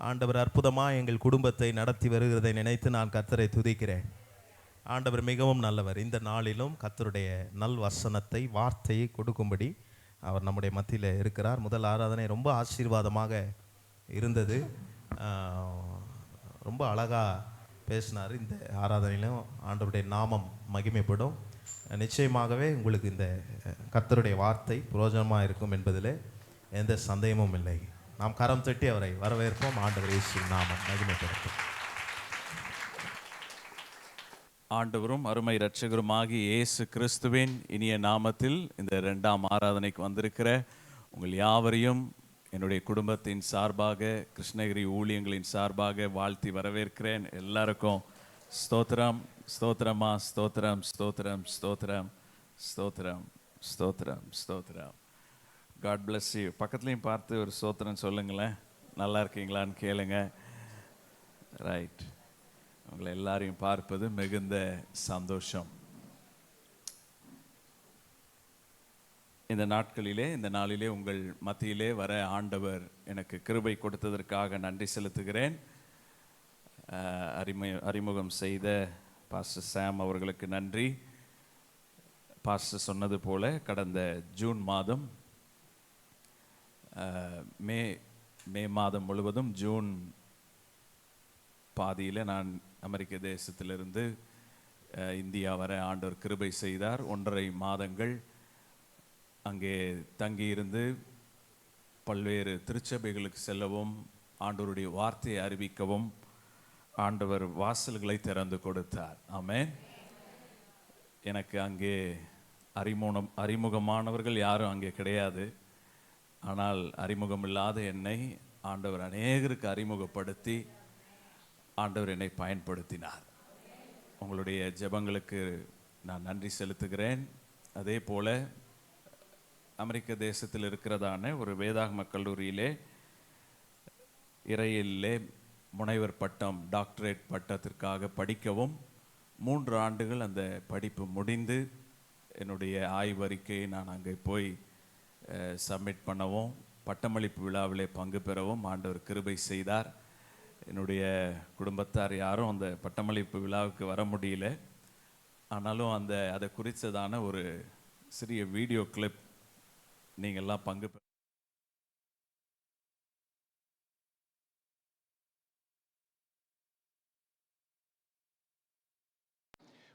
ஆண்டவர் அற்புதமாக எங்கள் குடும்பத்தை நடத்தி வருகிறதை நினைத்து நான் கர்த்தரை துதிக்கிறேன். ஆண்டவர் மிகவும் நல்லவர். இந்த நாளிலும் கர்த்தருடைய நல் வசனத்தை வார்த்தையை கொடுக்கும்படி அவர் நம்முடைய மத்தியில் இருக்கிறார். முதல் ஆராதனை ரொம்ப ஆசீர்வாதமாக இருந்தது. ரொம்ப அழகாக பேசினார். இந்த ஆராதனையிலும் ஆண்டவருடைய நாமம் மகிமைப்படும். நிச்சயமாகவே உங்களுக்கு இந்த கர்த்தருடைய வார்த்தை பிரயோஜனமாக இருக்கும் என்பதில் எந்த சந்தேகமும் இல்லை. நாம் கரம் தட்டி அவரை வரவேற்போம். ஆண்டவர் இயேசுவின் நாமம் மகிமைப்படட்டும். ஆண்டவரும் அருமை இரட்சகருமாகி இயேசு கிறிஸ்துவின் இனிய நாமத்தில் இந்த 2ஆம் ஆராதனைக்கு வந்திருக்கிற உங்கள் யாவரையும் என்னுடைய குடும்பத்தின் சார்பாக, கிருஷ்ணகிரி ஊழியங்களின் சார்பாக வாழ்த்தி வரவேற்கிறேன். எல்லாருக்கும் ஸ்தோத்திரம், ஸ்தோத்திரமா, ஸ்தோத்திரம், ஸ்தோத்திரம், ஸ்தோத்திரம், ஸ்தோத்திரம், ஸ்தோத்திரம், ஸ்தோத்திரம். God bless you. பக்கத்துலேயும் பார்த்து ஒரு ஸ்தோத்திரம் சொல்லுங்களேன். நல்லா இருக்கீங்களான்னு கேளுங்க. ரைட், உங்களை எல்லாரையும் பார்ப்பது மிகுந்த சந்தோஷம். இந்த நாட்களிலே, இந்த நாளிலே உங்கள் மத்தியிலே வர ஆண்டவர் எனக்கு கிருபை கொடுத்ததற்காக நன்றி செலுத்துகிறேன். அறிமுகம் செய்த பாஸ்டர் சாம் அவர்களுக்கு நன்றி. பாஸ்டர் சொன்னது போல கடந்த ஜூன் மாதம், மே மாதம் முழுவதும் ஜூன் பாதியில் நான் அமெரிக்க தேசத்திலிருந்து இந்தியா வர ஆண்டவர் கிருபை செய்தார். 1.5 மாதங்கள் அங்கே தங்கியிருந்து பல்வேறு திருச்சபைகளுக்கு செல்லவும், ஆண்டவருடைய வார்த்தையை அறிவிக்கவும் ஆண்டவர் வாசல்களை திறந்து கொடுத்தார். ஆமென். எனக்கு அங்கே அறிமுகமானவர்கள் யாரும் அங்கே கிடையாது. ஆனால் அறிமுகம் இல்லாத என்னை ஆண்டவர் அநேகருக்கு அறிமுகப்படுத்தி ஆண்டவர் என்னை பயன்படுத்தினார். உங்களுடைய ஜெபங்களுக்கு நான் நன்றி செலுத்துகிறேன். அதே போல் அமெரிக்க தேசத்தில் இருக்கிறதான ஒரு வேதாகம கல்லூரியிலே இறையிலே முனைவர் பட்டம், டாக்டரேட் பட்டத்திற்காக படிக்கவும் 3 ஆண்டுகள் அந்த படிப்பு முடிந்து என்னுடைய ஆய்வறிக்கையை நான் அங்கே போய் சப்மிட் பண்ணவும், பட்டமளிப்பு விழாவிலே பங்கு பெறவும் ஆண்டவர் கிருபை செய்தார். என்னுடைய குடும்பத்தார் யாரும் அந்த பட்டமளிப்பு விழாவுக்கு வர முடியல. ஆனாலும் அதை குறித்ததான ஒரு சிறிய வீடியோ கிளிப் நீங்கள்லாம் பங்கு பெற.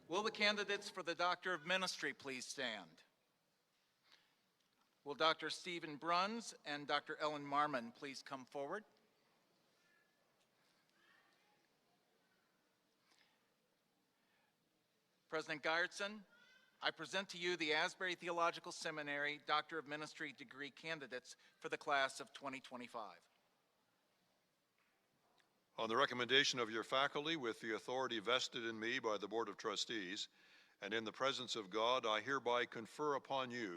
Will the candidates for the Doctor of Ministry please stand? Will Dr. Stephen Bruns and Dr. Ellen Marmon please come forward? President Geyertson, I present to you the Asbury Theological Seminary Doctor of Ministry degree candidates for the class of 2025. On the recommendation of your faculty, with the authority vested in me by the Board of Trustees, and in the presence of God, I hereby confer upon you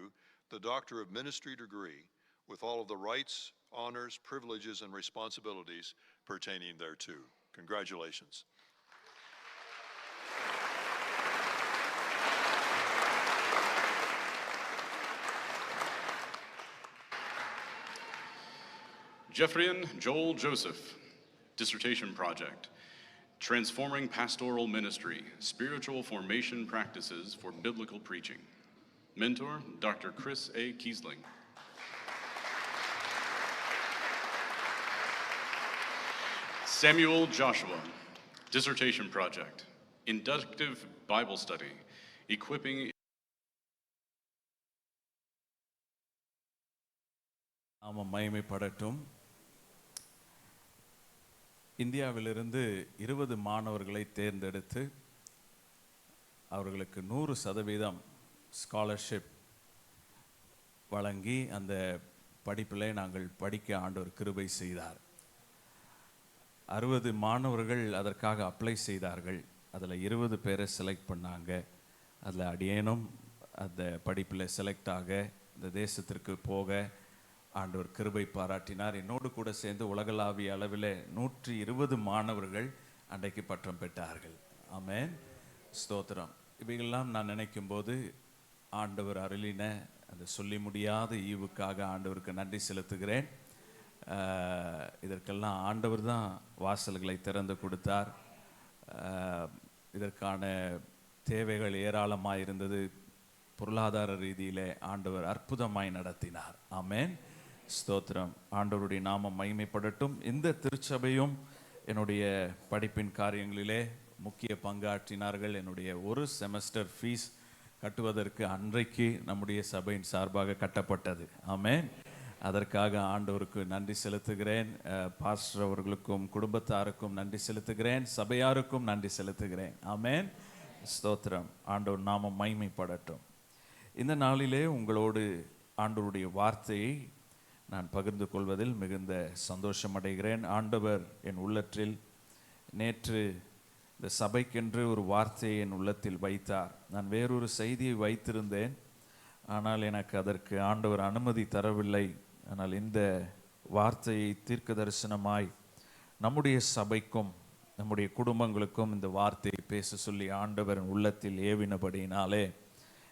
the Doctor of Ministry degree with all of the rights, honors, privileges, and responsibilities pertaining thereto. Congratulations. Jeffrian Joel Joseph, dissertation project, Transforming Pastoral Ministry, Spiritual Formation Practices for Biblical Preaching. Mentor, Dr. Chris A. Kiesling. Samuel Joshua, dissertation project, Inductive Bible Study, Equipping. நாமம் மகிமைப்படட்டும். இந்தியாவிலிருந்து 20 மாணவர்களை தேர்ந்தெடுத்து அவர்களுக்கு 100% scholarship வழங்கி அந்த படிப்பில் நாங்கள் படிக்க ஆண்டவர் கிருபை செய்தார். 60 மாணவர்கள் அதற்காக அப்ளை செய்தார்கள். அதில் 20 பேரை செலக்ட் பண்ணாங்க. அதில் அடியேனும் அந்த படிப்பில் செலக்ட் ஆக இந்த தேசத்திற்கு போக ஆண்டவர் கிருபை பாராட்டினார். என்னோடு கூட சேர்ந்து உலகளாவிய அளவில் 120 மாணவர்கள் அன்றைக்கு பட்டம் பெற்றார்கள். ஆமென், ஸ்தோத்திரம். இவைகளெல்லாம் நான் நினைக்கும் போது ஆண்டவர் அருளின அந்த சொல்லி முடியாத ஈவுக்காக ஆண்டவருக்கு நன்றி செலுத்துகிறேன். இதற்கெல்லாம் ஆண்டவர் தான் வாசல்களை திறந்து கொடுத்தார். இதற்கான தேவைகள் ஏராளமாக இருந்தது. பொருளாதார ரீதியிலே ஆண்டவர் அற்புதமாய் நடத்தினார். ஆமென், ஸ்தோத்திரம். ஆண்டவருடைய நாமம் மகிமைப்படட்டும். இந்த திருச்சபையும் என்னுடைய படிப்பின் காரியங்களிலே முக்கிய பங்காற்றினார்கள். என்னுடைய ஒரு செமஸ்டர் ஃபீஸ் கட்டுவதற்கு அன்றைக்கு நம்முடைய சபையின் சார்பாக கட்டப்பட்டது. ஆமென். அதற்காக ஆண்டவருக்கு நன்றி செலுத்துகிறேன். பாஸ்டர் அவர்களுக்கும் குடும்பத்தாருக்கும் நன்றி செலுத்துகிறேன். சபையாருக்கும் நன்றி செலுத்துகிறேன். ஆமென், ஸ்தோத்திரம். ஆண்டவர் நாமம் மகிமைப்படட்டும். இந்த நாளிலே உங்களோடு ஆண்டவருடைய வார்த்தையை நான் பகிர்ந்து கொள்வதில் மிகுந்த சந்தோஷம் அடைகிறேன். ஆண்டவர் என் உள்ளத்தில் நேற்று இந்த சபைக்கென்று ஒரு வார்த்தையை என் உள்ளத்தில் வைத்தார். நான் வேறொரு செய்தியை வைத்திருந்தேன், ஆனால் எனக்கு அதற்கு ஆண்டவர் அனுமதி தரவில்லை. ஆனால் இந்த வார்த்தையை தீர்க்க தரிசனமாய் நம்முடைய சபைக்கும் நம்முடைய குடும்பங்களுக்கும் இந்த வார்த்தையை பேச சொல்லி ஆண்டவர் உள்ளத்தில் ஏவினபடியினாலே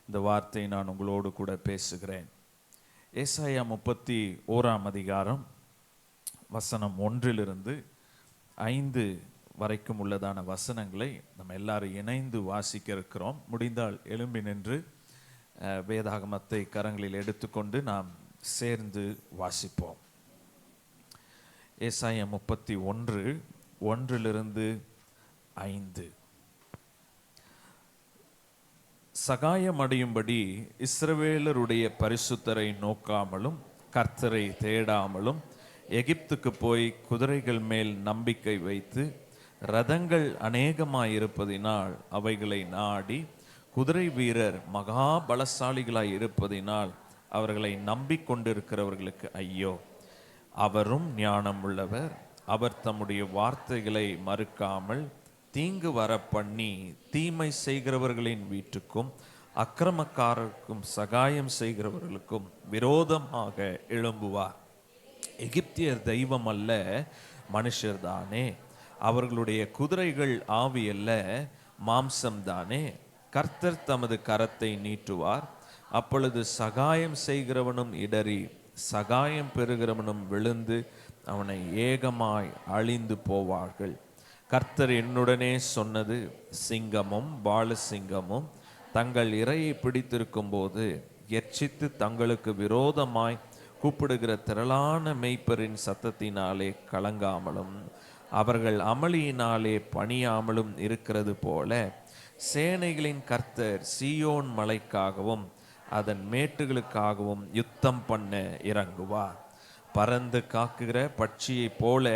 இந்த வார்த்தையை நான் உங்களோடு கூட பேசுகிறேன். ஏசாயா 31 அதிகாரம் வசனம் 1 - 5 வரைக்கும் உள்ளதான வசனங்களை நம்ம எல்லாரும் இணைந்து வாசிக்க இருக்கிறோம். முடிந்தால் எழும்பி நின்று வேதாகமத்தை கரங்களில் எடுத்துக்கொண்டு நாம் சேர்ந்து வாசிப்போம். ஏசாயா 31 1-5. சகாயமடையும்படி இஸ்ரவேலருடைய பரிசுத்தரை நோக்காமலும் கர்த்தரை தேடாமலும் எகிப்துக்கு போய் குதிரைகள் மேல் நம்பிக்கை வைத்து ரதங்கள் அநேகமாயிருப்பதினால் அவைகளை நாடி குதிரை வீரர் மகா பலசாலிகளாய் இருப்பதினால் அவர்களை நம்பிக்கொண்டிருக்கிறவர்களுக்கு ஐயோ. அவரும் ஞானம் உள்ளவர். அவர் தம்முடைய வார்த்தைகளை மறுக்காமல் தீங்கு வர பண்ணி தீமை செய்கிறவர்களின் வீட்டுக்கும் அக்கிரமக்காரருக்கும் சகாயம் செய்கிறவர்களுக்கும் விரோதமாக எழும்புவார். எகிப்தியர் தெய்வம் அல்ல, மனுஷர்தானே. அவர்களுடைய குதிரைகள் ஆவி அல்ல, மாம்சம்தானே. கர்த்தர் தமது கரத்தை நீட்டுவார். அப்பொழுது சகாயம் செய்கிறவனும் இடறி சகாயம் பெறுகிறவனும் விழுந்து அவனை ஏகமாய் அழிந்து போவார்கள். கர்த்தர் என்னுடனே சொன்னது, சிங்கமும் பாலசிங்கமும் தங்கள் இரையை பிடித்திருக்கும் போது எர்ச்சித்து தங்களுக்கு விரோதமாய் கூப்பிடுகிற திரளான மேய்ப்பரின் சத்தத்தினாலே கலங்காமலும் அவர்கள் அமளியினாலே பணியாமலும் இருக்கிறது போல சேனைகளின் கர்த்தர் சீயோன் மலைக்காகவும் அதன் மேட்டுகளுக்காகவும் யுத்தம் பண்ண இறங்குவார். பறந்து காக்குகிற பட்சியைப் போல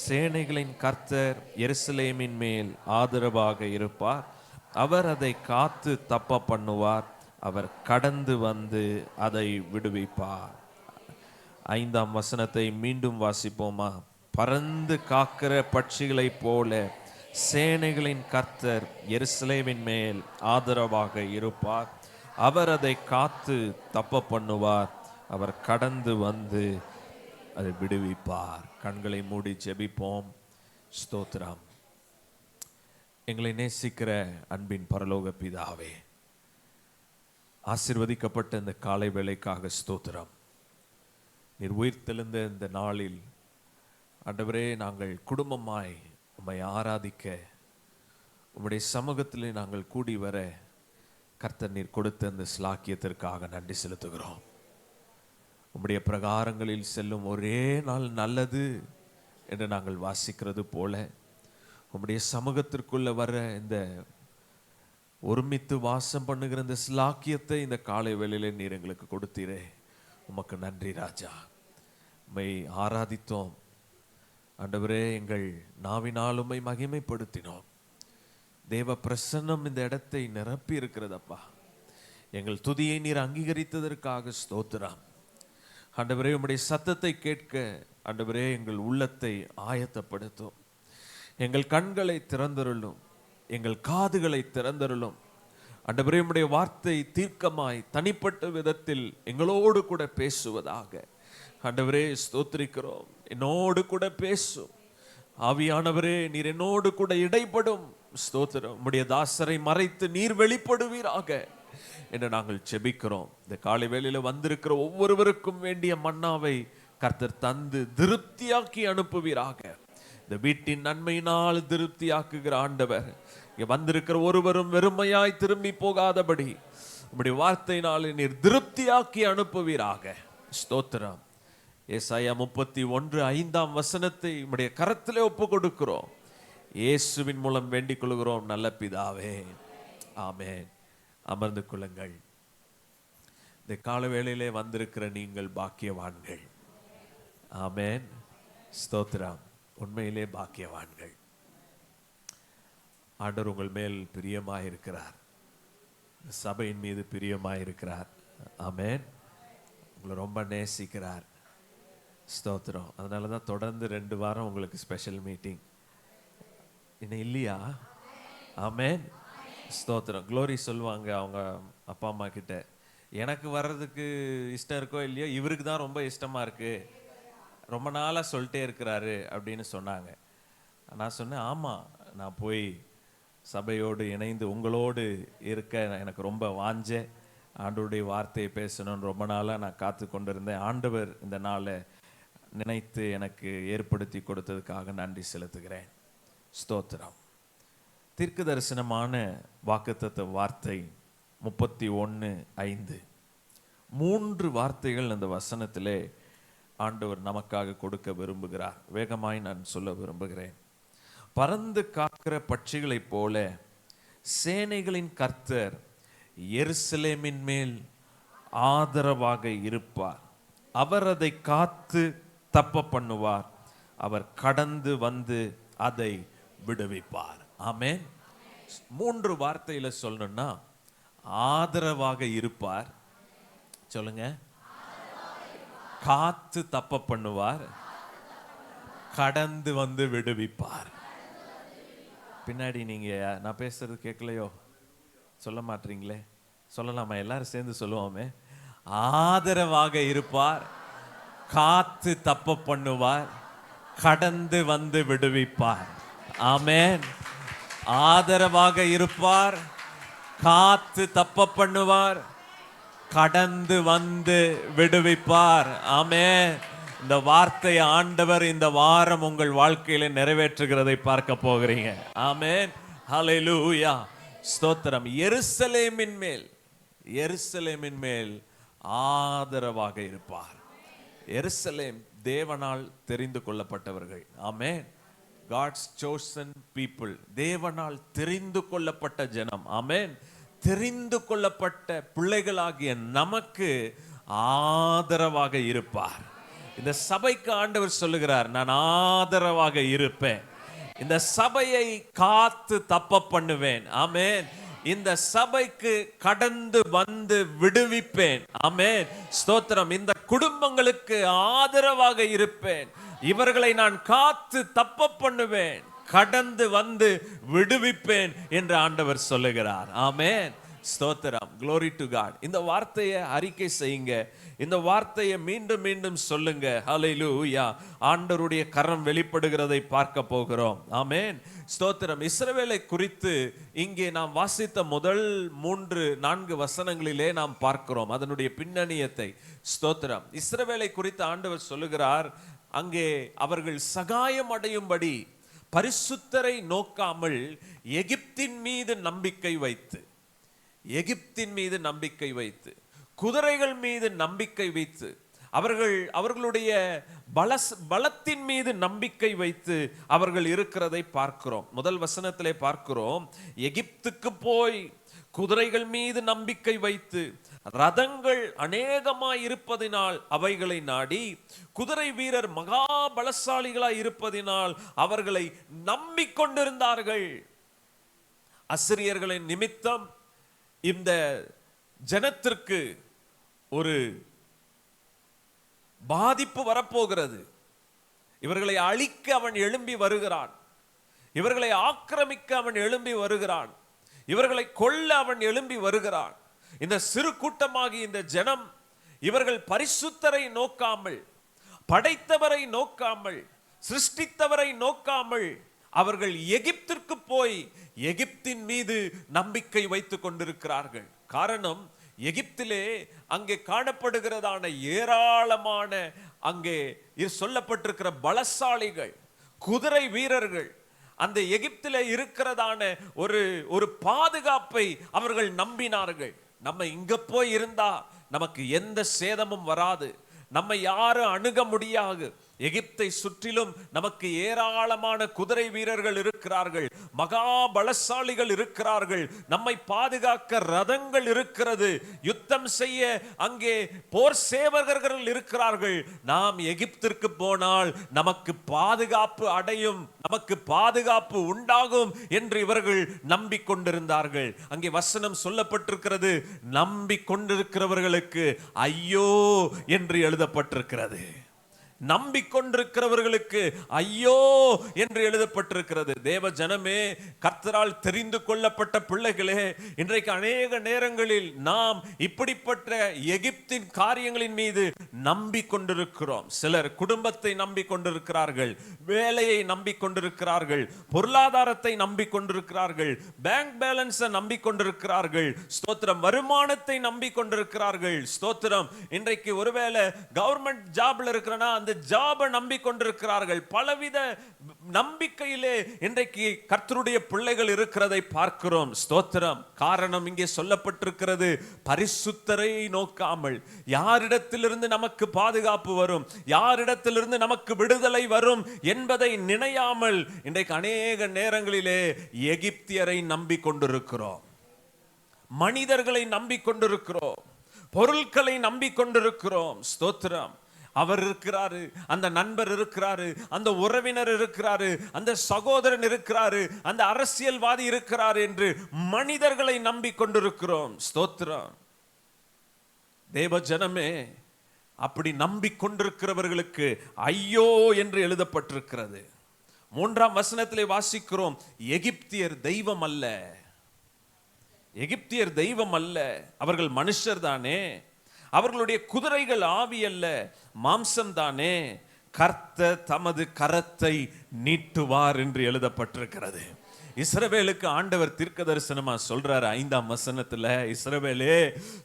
சேனைகளின் கர்த்தர் எருசலேமின் மேல் ஆதரவாக இருப்பார். அவர் அதை காத்து தப்ப பண்ணுவார். அவர் கடந்து வந்து அதை விடுவிப்பார். 5ஆம் வசனத்தை மீண்டும் வாசிப்போமா? பறந்து காக்கிற பட்சிகளைப் போல சேனைகளின் கர்த்தர் எருசலேமின் மேல் ஆதரவாக இருப்பார். அவர் அதை காத்து தப்ப பண்ணுவார். அவர் கடந்து வந்து அதை விடுவிப்பார். கண்களை மூடி ஜெபிப்போம். ஸ்தோத்திரம். எங்களை நேசிக்கிற அன்பின் பரலோக பிதாவே, ஆசீர்வதிக்கப்பட்ட இந்த காலை வேளைக்காக ஸ்தோத்திரம். நீர் உயிர்த்தெழுந்த இந்த நாளில் ஆண்டவரே, நாங்கள் குடும்பமாய் உம்மை ஆராதிக்க உம்முடைய சமூகத்திலே நாங்கள் கூடி வர கர்த்தர் நீர் கொடுத்த இந்த ஸ்லாக்கியத்திற்காக நன்றி செலுத்துகிறோம். உம்முடைய பிரகாரங்களில் செல்லும் ஒரே நாள் நல்லது என்று நாங்கள் வாசிக்கிறது போல உம்முடைய சமூகத்திற்குள்ள வர இந்த ஒருமித்து வாசம் பண்ணுகிற இந்த ஸ்லாக்கியத்தை இந்த காலை வேளையிலே நீர் எங்களுக்கு கொடுத்தீரே, உமக்கு நன்றி ராஜா. உம்மை ஆராதித்தோம் ஆண்டவரே, எங்கள் நாவினால் உம்மை மகிமைப்படுத்தினோம். தேவ பிரசன்னம் இந்த இடத்தை நிரப்பி இருக்கிறதப்பா. எங்கள் துதியை நீர் அங்கீகரித்ததற்காக ஸ்தோத்திரம். ஆண்டவரே, உம்முடைய சத்தத்தை கேட்க ஆண்டவரே எங்கள் உள்ளத்தை ஆயத்தப்படுத்தும். எங்கள் கண்களை திறந்தருளும், எங்கள் காதுகளை திறந்தருளும். ஆண்டவரே, உம்முடைய வார்த்தை தீர்க்கமாய் தனிப்பட்ட விதத்தில் எங்களோடு கூட பேசுவதாக. ஆண்டவரே ஸ்தோத்திரிக்கிறோம். என்னோடு கூட பேசும் ஆவியானவரே, நீர் என்னோடு கூட இடைப்படும். ஸ்தோத்திரம். உம்முடைய தாசரை மறைத்து நீர் வெளிப்படுவீராக என்று நாங்கள் ஜெபிக்கிறோம். இந்த காலை வேளையில வந்திருக்கிற ஒவ்வொருவருக்கும் வேண்டிய மன்னாவை கர்த்தர் தந்து திருப்தியாக்கி அனுப்புவீராக. இந்த வீட்டின் நன்மையினால் திருப்தியாக்குகிற ஆண்டவர், இங்க வந்திருக்கிற ஒருவரும் வெறுமையாய் திரும்பி போகாதபடி உம்முடைய வார்த்தையினால் நீர் திருப்தியாக்கி அனுப்புவீராக. ஸ்தோத்திரம். ஏசாயா 31:5 உம்முடைய கரத்திலே ஒப்பு கொடுக்கிறோம். இயேசுவின் மூலம் வேண்டிக் கொள்கிறோம் நல்ல பிதாவே, ஆமென். அமர்ந்து கொள்ளுங்கள். இந்த கால வேளையிலே வந்திருக்கிற நீங்கள் பாக்கியவான்கள். ஆமென். ஸ்தோத்திரம். உண்மையிலே பாக்கியவான்கள். ஆண்டவர் உங்கள் மேல் பிரியமாயிருக்கிறார். சபையின் மீது பிரியமாயிருக்கிறார். ஆமென். உங்களை ரொம்ப நேசிக்கிறார். ஸ்தோத்திரம். அதனால தான் தொடர்ந்து 2 வாரம் உங்களுக்கு ஸ்பெஷல் மீட்டிங். இன்னும் இல்லையா? ஆமென். ஸ்தோத்திரம். க்ளோரி சொல்லுவாங்க அவங்க அப்பா அம்மா கிட்ட, எனக்கு வர்றதுக்கு இஷ்டம் இருக்கோ இல்லையோ, இவருக்கு தான் ரொம்ப இஷ்டமாக இருக்குது, ரொம்ப நாளாக சொல்லிட்டே இருக்கிறாரு அப்படின்னு சொன்னாங்க. நான் சொன்னேன், ஆமாம், நான் போய் சபையோடு இணைந்து உங்களோடு இருக்க எனக்கு ரொம்ப வாஞ்சேன். ஆண்டவருடைய வார்த்தையை பேசணும்னு ரொம்ப நாளாக நான் காத்து கொண்டிருந்தேன். ஆண்டவர் இந்த நாளை நினைத்து எனக்கு ஏற்படுத்தி கொடுத்ததுக்காக நன்றி செலுத்துகிறேன். ஸ்தோத்திரம். தீர்க்க தரிசனமான வாக்குத்தத்த வார்த்தை 31:5. 3 வார்த்தைகள் அந்த வசனத்திலே ஆண்டவர் நமக்காக கொடுக்க விரும்புகிறார். வேகமாய் நான் சொல்ல விரும்புகிறேன். பறந்து காக்கிற பட்சிகளைப் போல சேனைகளின் கர்த்தர் எருசலேமின் மேல் ஆதரவாக இருப்பார். அவர் அதை காத்து தப்ப பண்ணுவார். அவர் கடந்து வந்து அதை விடுவிப்பார். ஆமென். 3 வார்த்தையில சொல்லணும்னா, ஆதரவாக இருப்பார், சொல்லுங்க, காத்து தப்ப பண்ணுவார், கடந்து வந்து விடுவிப்பார். பின்னாடி நீங்க நான் பேசுறது கேட்கலையோ? சொல்ல மாட்டீங்களே? சொல்லலாமா? எல்லாரும் சேர்ந்து சொல்லுவோமே. ஆதரவாக இருப்பார், காத்து தப்ப பண்ணுவார், கடந்து வந்து விடுவிப்பார். ஆமென். ஆதரவாக இருப்பார், காத்து தப்ப பண்ணுவார், கடந்து வந்து விடுவிப்பார். ஆமென். இந்த வார்த்தை ஆண்டவர் இந்த வாரம் உங்கள் வாழ்க்கையில நிறைவேற்றுகிறதை பார்க்க போகிறீங்க. ஆமென். ஹல்லேலூயா. ஸ்தோத்திரம். எருசலேமின் மேல் ஆதரவாக இருப்பார். எருசலேம் தேவனால் தெரிந்து கொள்ளப்பட்டவர்கள். ஆமென். God's chosen people. தேவனால் தெரிந்து கொள்ளப்பட்ட ஜனம். ஆமென். தெரிந்து கொள்ளப்பட்ட பிள்ளைகளாகிய நமக்கு ஆதரவாக இருப்பார். இந்த சபைக்கு ஆண்டவர் சொல்லுகிறார், நான் ஆதரவாக இருப்பேன். இந்த சபையை காத்து தப்ப பண்ணுவேன். ஆமென். இந்த சபைக்கு கடந்து வந்து விடுவிப்பேன். ஆமென். ஸ்தோத்திரம். இந்த குடும்பங்களுக்கு ஆதரவாக இருப்பேன். இவர்களை நான் காத்து தப்ப பண்ணுவேன், கடந்து வந்து விடுவிப்பேன் என்று ஆண்டவர் சொல்லுகிறார். ஆமென். ஸ்தோத்திரம். Glory to God. இந்த வார்த்தையை அறிக்கை செய்யுங்க. இந்த வார்த்தையை மீண்டும் மீண்டும் சொல்லுங்க. ஹல்லேலூயா. ஆண்டவருடைய கரம் வெளிப்படுகிறதை பார்க்க போகிறோம். ஆமென். ஸ்தோத்திரம். இஸ்ரவேலை குறித்து இங்கே நாம் வாசித்த முதல் 3-4 வசனங்களிலே நாம் பார்க்கிறோம் அதனுடைய பின்னணியத்தை. ஸ்தோத்திரம். இஸ்ரவேலை குறித்து ஆண்டவர் சொல்லுகிறார், அங்கே அவர்கள் சகாயம் அடையும்படி பரிசுத்தரை நோக்காமல் எகிப்தின் மீது நம்பிக்கை வைத்து, குதிரைகள் மீது நம்பிக்கை வைத்து, அவர்களுடைய பலத்தின் மீது நம்பிக்கை வைத்து அவர்கள் இருக்கிறதை பார்க்கிறோம். முதல் வசனத்திலே பார்க்கிறோம், எகிப்துக்கு போய் குதிரைகள் மீது நம்பிக்கை வைத்து, ரதங்கள் அநேகமாய் இருப்பதினால் அவைகளை நாடி, குதிரை வீரர் மகா பலசாலிகளாய் இருப்பதினால் அவர்களை நம்பிக்கொண்டிருந்தார்கள். அசிரியர்களின் நிமித்தம் இந்த ஜனத்திற்கு ஒரு பாதிப்பு வரப்போகிறது. இவர்களை அழிக்க அவன் எழும்பி வருகிறான். இவர்களை ஆக்கிரமிக்க அவன் எழும்பி வருகிறான். இவர்களை கொல்ல அவன் எழும்பி வருகிறான். இந்த சிறு கூட்டமாகி இந்த ஜனம், இவர்கள் பரிசுத்தரை நோக்காமல், படைத்தவரை நோக்காமல், சிருஷ்டித்தவரை நோக்காமல் அவர்கள் எகிப்திற்கு போய் எகிப்தின் மீது நம்பிக்கை வைத்துக் கொண்டிருக்கிறார்கள். காரணம், எகிப்திலே அங்கே காணப்படுகிறதான ஏராளமான அங்கே சொல்லப்பட்டிருக்கிற பலசாலிகள், குதிரை வீரர்கள், அந்த எகிப்திலே இருக்கிறதான ஒரு பாதுகாப்பை அவர்கள் நம்பினார்கள். நம்ம இங்க போய் இருந்தா நமக்கு எந்த சேதமும் வராது, நம்ம யாரும் அணுக முடியாது. எகிப்தை சுற்றிலும் நமக்கு ஏராளமான குதிரை வீரர்கள் இருக்கிறார்கள், மகா பலசாலிகள் இருக்கிறார்கள், நம்மை பாதுகாக்க ரதங்கள் இருக்கிறது, யுத்தம் செய்ய அங்கே போர் சேவகர்கள் இருக்கிறார்கள். நாம் எகிப்திற்கு போனால் நமக்கு பாதுகாப்பு அடையும், நமக்கு பாதுகாப்பு உண்டாகும் என்று இவர்கள் நம்பிக்கொண்டிருந்தார்கள். அங்கே வசனம் சொல்லப்பட்டிருக்கிறது, நம்பிக்கொண்டிருக்கிறவர்களுக்கு ஐயோ என்று எழுதப்பட்டிருக்கிறது. நம்பிக்கொண்டிருக்கிறவர்களுக்கு ஐயோ என்று எழுதப்பட்டிருக்கிறது. தேவ ஜனமே, கர்த்தரால் தெரிந்து கொள்ளப்பட்ட பிள்ளைகளே, இன்றைக்கு அநேக நேரங்களில் நாம் இப்படிப்பட்ட எகிப்தின் காரியங்களின் மீது நம்பிக்கொண்டிருக்கிறோம். சிலர் குடும்பத்தை நம்பிக்கொண்டிருக்கிறார்கள், வேலையை நம்பிக்கொண்டிருக்கிறார்கள், பொருளாதாரத்தை நம்பிக்கொண்டிருக்கிறார்கள், பேங்க் பேலன்ஸை நம்பிக்கொண்டிருக்கிறார்கள், ஸ்தோத்திரம், வருமானத்தை நம்பிக்கொண்டிருக்கிறார்கள், ஸ்தோத்திரம். இன்றைக்கு ஒருவேளை கவர்மெண்ட் ஜாப்ல இருக்கிறனா அந்த ஜாபை நம்பிக்கொண்டிருக்கிறார்கள். பலவித நம்பிக்கையிலே இன்றைக்கு கர்த்தருடைய பிள்ளைகள் இருக்கிறதை பார்க்கிறோம். ஸ்தோத்திரம். காரணம் இங்கே சொல்லப்பட்டிருக்கிறது, பரிசுத்தரை நோக்காமல், யாரிடத்திலிருந்து நமக்கு பாதுகாப்பு வரும், யாரிடத்திலிருந்து நமக்கு விடுதலை வரும் என்பதை நினையாமல் இன்றைக்கு அநேக நேரங்களிலே எகிப்தியரை நம்பிக்கொண்டிருக்கிறோம், மனிதர்களை நம்பிக்கொண்டிருக்கிறோம், பொருட்களை நம்பிக்கொண்டிருக்கிறோம். ஸ்தோத்திரம். அவர் இருக்கிறாரு, அந்த நண்பர் இருக்கிறாரு, அந்த உறவினர் இருக்கிறாரு, அந்த சகோதரன் இருக்கிறாரு, அந்த அரசியல்வாதி இருக்கிறார் என்று மனிதர்களை நம்பிக்கொண்டிருக்கிறோம். ஸ்தோத்திரம். தேவ ஜனமே, அப்படி நம்பிக்கொண்டிருக்கிறவர்களுக்கு ஐயோ என்று எழுதப்பட்டிருக்கிறது. 3ஆம் வசனத்திலே வாசிக்கிறோம், எகிப்தியர் தெய்வம் அல்ல, எகிப்தியர் தெய்வம் அல்ல, அவர்கள் மனுஷர் தானே, அவர்களுடைய குதிரைகள் ஆவி அல்ல மாம்சம் தானே, கர்த்தர் தமது கரத்தை நீட்டுவார் என்று எழுதப்பட்டிருக்கிறது. இஸ்ரவேலுக்கு ஆண்டவர் தீர்க்க தரிசனமா சொல்றாரு 5ஆம் வசனத்துல, இஸ்ரவேலே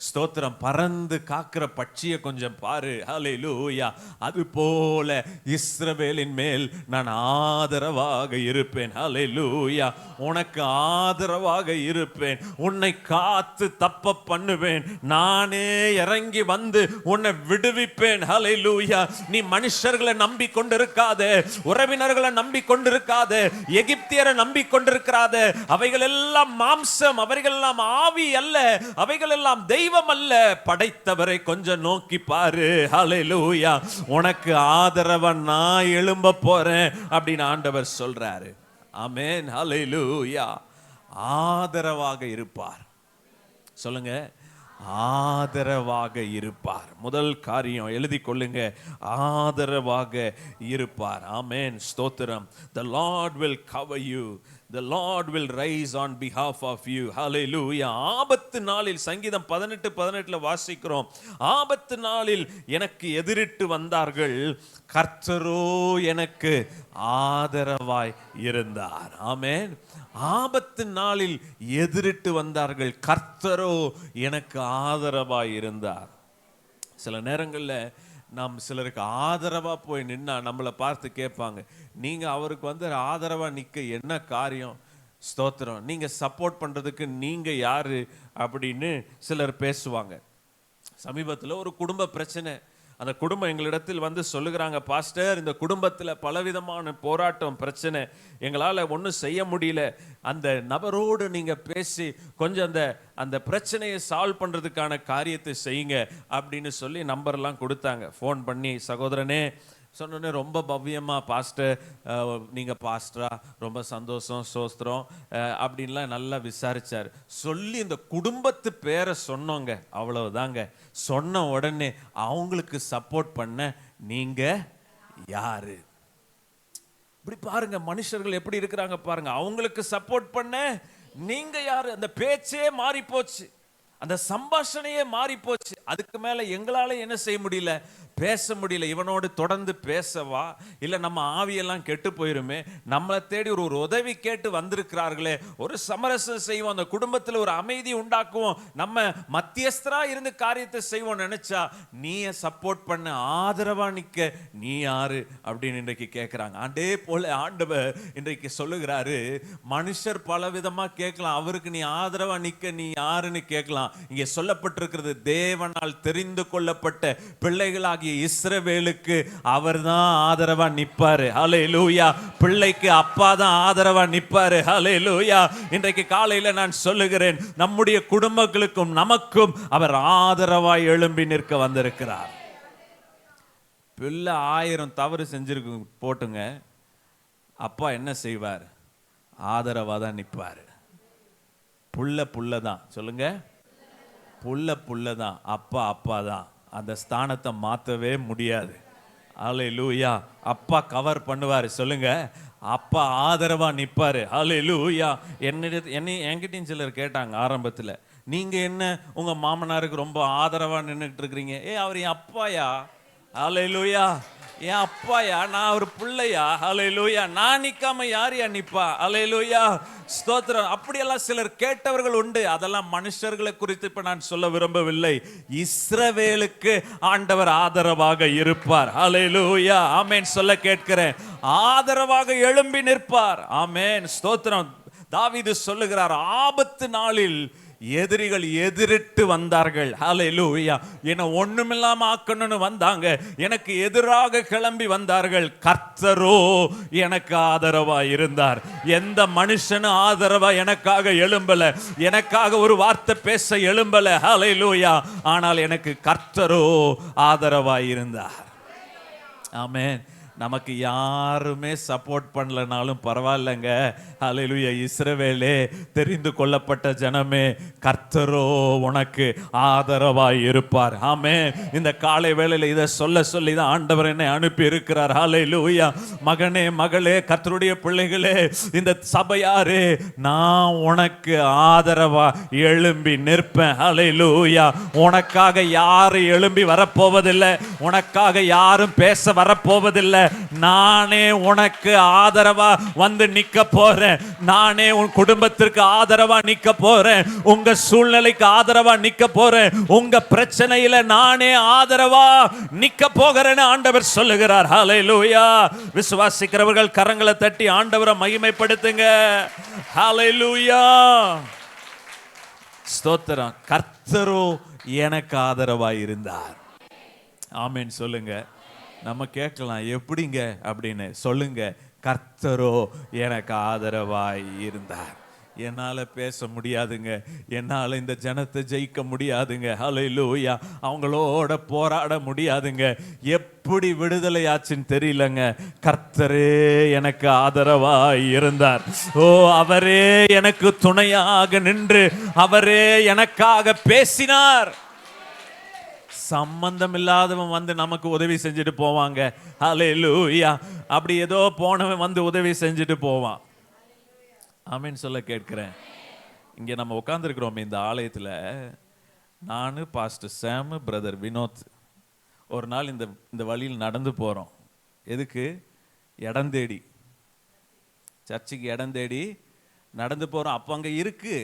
ஸ்தோத்திரம், பறந்து காக்கிற பட்சியை கொஞ்சம் பாரு, ஹல்லேலூயா, அது போல இஸ்ரவேலின் மேல் நான் ஆதரவாக இருப்பேன், ஹல்லேலூயா, உனக்கு ஆதரவாக இருப்பேன், உன்னை காத்து தப்ப பண்ணுவேன், நானே இறங்கி வந்து உன்னை விடுவிப்பேன், ஹல்லேலூயா. நீ மனுஷர்களை நம்பிக்கொண்டிருக்காத, உறவினர்களை நம்பிக்கொண்டிருக்காத, எகிப்தியரை நம்பிக்கொண்டிருக்காத, அவைகள் எல்லாம் மாம்சம், அவைகள் எல்லாம் ஆவி அல்ல, அவைகள் எல்லாம் தெய்வம் அல்ல. படைத்தவரை கொஞ்சம் நோக்கி பாரு, ஹல்லேலூயா, உனக்கு ஆதரவா நான் எழும்ப போறேன் அப்படின்னு ஆண்டவர் சொல்றாரு. ஆமென், ஹல்லேலூயா. ஆதரவாக இருப்பார். சொல்லுங்க, ஆதரவாக இருப்பார். முதல் காரியம் எழுதி கொள்ளுங்க, ஆதரவாக இருப்பார். ஆமென், ஸ்தோத்திரம். The Lord will cover you, the Lord will rise on behalf of you, hallelujah. ஆபத்து நாளில், சங்கீதம் 18:18 வாசிக்கிறோம், ஆபத்து நாளில் எனக்கு எதிரிட்டு வந்தார்கள், கர்த்தரோ எனக்கு ஆதரவாய் இருந்தார். ஆமென். ஆபத்து நாளில் எதிரிட்டு வந்தார்கள், கர்த்தரோ எனக்கு ஆதரவாய் இருந்தார். சில நேரங்களில் நாம் சிலருக்கு ஆதரவா போய் நின்னா நம்மளை பார்த்து கேட்பாங்க, நீங்க அவருக்கு ஆதரவா நிற்க என்ன காரியம்? ஸ்தோத்திரம். நீங்க சப்போர்ட் பண்றதுக்கு நீங்க யாரு அப்படின்னு சிலர் பேசுவாங்க. சமீபத்தில் ஒரு குடும்ப பிரச்சனை, அந்த குடும்பம் எங்களிடத்தில் சொல்லுகிறாங்க, பாஸ்டர், இந்த குடும்பத்தில் பலவிதமான போராட்டம், பிரச்சனை, எங்களால் ஒன்றும் செய்ய முடியல, அந்த நபரோடு நீங்கள் பேசி கொஞ்சம் அந்த பிரச்சனையை சால்வ் பண்ணுறதுக்கான காரியத்தை செய்யுங்க அப்படின்னு சொல்லி நம்பர்லாம் கொடுத்தாங்க. ஃபோன் பண்ணி, சகோதரனே சொன்னோன்னே ரொம்ப பவ்யமாக, பாஸ்டர் நீங்கள் பாஸ்டரா, ரொம்ப சந்தோஷம், சோஸ்திரம் அப்படின்லாம் நல்லா விசாரிச்சார். சொல்லி இந்த குடும்பத்து பேரை சொன்னோங்க, அவ்வளவுதாங்க. சொன்ன உடனே அவங்களுக்கு சப்போர்ட் பண்ண நீங்க யாரு? இப்படி பாருங்க, மனுஷர்கள் எப்படி இருக்கிறாங்க பாருங்க. அவங்களுக்கு சப்போர்ட் பண்ண நீங்க யாரு? அந்த பேச்சே மாறி போச்சு, அந்த சம்பாஷணையே மாறி போச்சு. அதுக்கு மேல எங்களால என்ன செய்ய முடியல, பேச முடியல, இவனோடு தொடர்ந்து பேசவா, இல்லை நம்ம ஆவியெல்லாம் கெட்டு போயிருமே, நம்மளை தேடி ஒரு உதவி கேட்டு வந்திருக்கிறார்களே, ஒரு சமரசம் செய்வோம், அந்த குடும்பத்தில் ஒரு அமைதி உண்டாக்குவோம், நம்ம மத்தியஸ்தரா இருந்து காரியத்தை செய்வோம் நினைச்சா நீயே சப்போர்ட் பண்ண, ஆதரவா நிக்க நீ யாரு அப்படின்னு இன்றைக்கு கேட்கிறாங்க. அதே போல ஆண்டவர் இன்றைக்கு சொல்லுகிறாரு, மனுஷர் பல விதமா கேட்கலாம், அவருக்கு நீ ஆதரவா நிக்க நீ யாருன்னு கேட்கலாம். இங்கே சொல்லப்பட்டிருக்கிறது, தேவனால் தெரிந்து கொள்ளப்பட்ட பிள்ளைகளாகிய இஸ்ரவேலுக்கு அவர்தான் ஆதரவா நிப்பாரு. ஹல்லேலூயா. பிள்ளைக்கு அப்பா தான் ஆதரவா நிப்பாரு. ஹல்லேலூயா. இன்றைக்கு காலையில நான் சொல்லுகிறேன், நம்முடைய குடும்பங்களுக்கும் நமக்கும் அவர் ஆதரவாய் எழும்பி நிற்க வந்திருக்கிறார். பிள்ளை 1000 தவறு செஞ்சிருக்கு போட்டுங்க, அப்பா என்ன செய்வார்? ஆதரவா தான் நிற்பார். புள்ள தான், சொல்லுங்க, புள்ள தான், அப்பா தான். அந்த ஸ்தானத்தை மாற்றவே முடியாது. ஹல்லேலூயா. அப்பா கவர் பண்ணுவார். சொல்லுங்க, அப்பா ஆதரவா நிற்பாரு. ஹல்லேலூயா. என்கிட்டயும் சிலர் கேட்டாங்க ஆரம்பத்தில், நீங்க என்ன உங்க மாமனாருக்கு ரொம்ப ஆதரவா நின்றுட்டு இருக்கிறீங்க? அவர் என் அப்பாயா. ஹல்லேலூயா. என் அப்பாயா, நான் ஒரு பிள்ளையா. ஹல்லேலூயா. நான் நிக்காம யாரையா நிப்பா? ஹல்லேலூயா. ஸ்தோத்திரம். அப்படியெல்லாம் சிலர் கேட்டவர்கள் உண்டு. அதெல்லாம் மனுஷர்களை குறித்து இப்ப நான் சொல்ல விரும்பவில்லை. இஸ்ரவேலுக்கு ஆண்டவர் ஆதரவாக இருப்பார். ஹல்லேலூயா. ஆமென் சொல்ல கேட்கிறேன். ஆதரவாக எழும்பி நிற்பார். ஆமென். ஸ்தோத்திரம். தாவீது சொல்லுகிறார், ஆபத்து நாளில் எதிரிகள் எதிரிட்டு வந்தார்கள். ஹல்லேலூயா. என்ன ஒண்ணுமில்லாம ஆக்கணும்னு வந்தாங்க, எனக்கு எதிராக கிளம்பி வந்தார்கள், கர்த்தரோ எனக்கு ஆதரவா இருந்தார். எந்த மனுஷனும் ஆதரவா எனக்காக எழும்பல, எனக்காக ஒரு வார்த்தை பேச எழும்பல. ஹல்லேலூயா. ஆனால் எனக்கு கர்த்தரோ ஆதரவா இருந்தார். ஆமென். நமக்கு யாருமே சப்போர்ட் பண்ணலனாலும் பரவாயில்லைங்க. ஹல்லேலூயா. இஸ்ரவேலே, தெரிந்து கொள்ளப்பட்ட ஜனமே, கர்த்தரோ உனக்கு ஆதரவாய் இருப்பார். ஆமென். இந்த காலை வேளையில இதை சொல்லி தான் ஆண்டவர் என்னை அனுப்பி இருக்கிறார். ஹல்லேலூயா. மகனே, மகளே, கர்த்தருடைய பிள்ளைகளே, இந்த சபையாரே, நான் உனக்கு ஆதரவா எழும்பி நிற்பேன். ஹல்லேலூயா. உனக்காக யாரும் எழும்பி வரப்போவதில்லை, உனக்காக யாரும் பேச வரப்போவதில்லை. நானே உனக்கு ஆதரவா வந்து நிக்க போறேன். நானே உன் குடும்பத்திற்கு ஆதரவா நிக்க போறேன். உங்க சூழ்நிலைக்கு ஆதரவா நிக்க போறேன். உங்க பிரச்சனையில நானே ஆதரவா நிக்க போகிறேன்னு ஆண்டவர் சொல்லுகிறார். ஹல்லேலூயா. விசுவாசிக்கிறவர்கள் கரங்களை தட்டி ஆண்டவரை மகிமைப்படுத்துங்க. ஹல்லேலூயா. ஸ்தோத்திரம். கர்த்தரோ எனக்கு ஆதரவாய் இருந்தார். ஆமென் சொல்லுங்க. நம்ம கேட்கலாம், எப்படிங்க அப்படின்னு. சொல்லுங்க, கர்த்தரோ எனக்கு ஆதரவாய் இருந்தார். என்னால் பேச முடியாதுங்க, என்னால் இந்த ஜனத்தை ஜெயிக்க முடியாதுங்க. ஹல்லேலூயா. அவங்களோட போராட முடியாதுங்க. எப்படி விடுதலை ஆச்சுன்னு தெரியலங்க. கர்த்தரே எனக்கு ஆதரவாய் இருந்தார். ஓ, அவரே எனக்கு துணையாக நின்று அவரே எனக்காக பேசினார். சம்பந்தம் இல்லாதவன் வந்து நமக்கு உதவி செஞ்சுட்டு போவாங்க. ஹல்லேலூயா. அப்படி ஏதோ போனவன் வந்து உதவி செஞ்சுட்டு போவான். ஆமென் சொல்ல கேட்கிறேன். இங்கே நம்ம உட்காந்துருக்கிறோம் இந்த ஆலயத்தில், நான், பாஸ்டர் சாம், பிரதர் வினோத், ஒரு நாள் இந்த வழியில் நடந்து போகிறோம். எதுக்கு? இடம் தேடி, சர்ச்சுக்கு இடம் தேடி நடந்து போகிறோம். அப்போ அங்கே இருக்கு,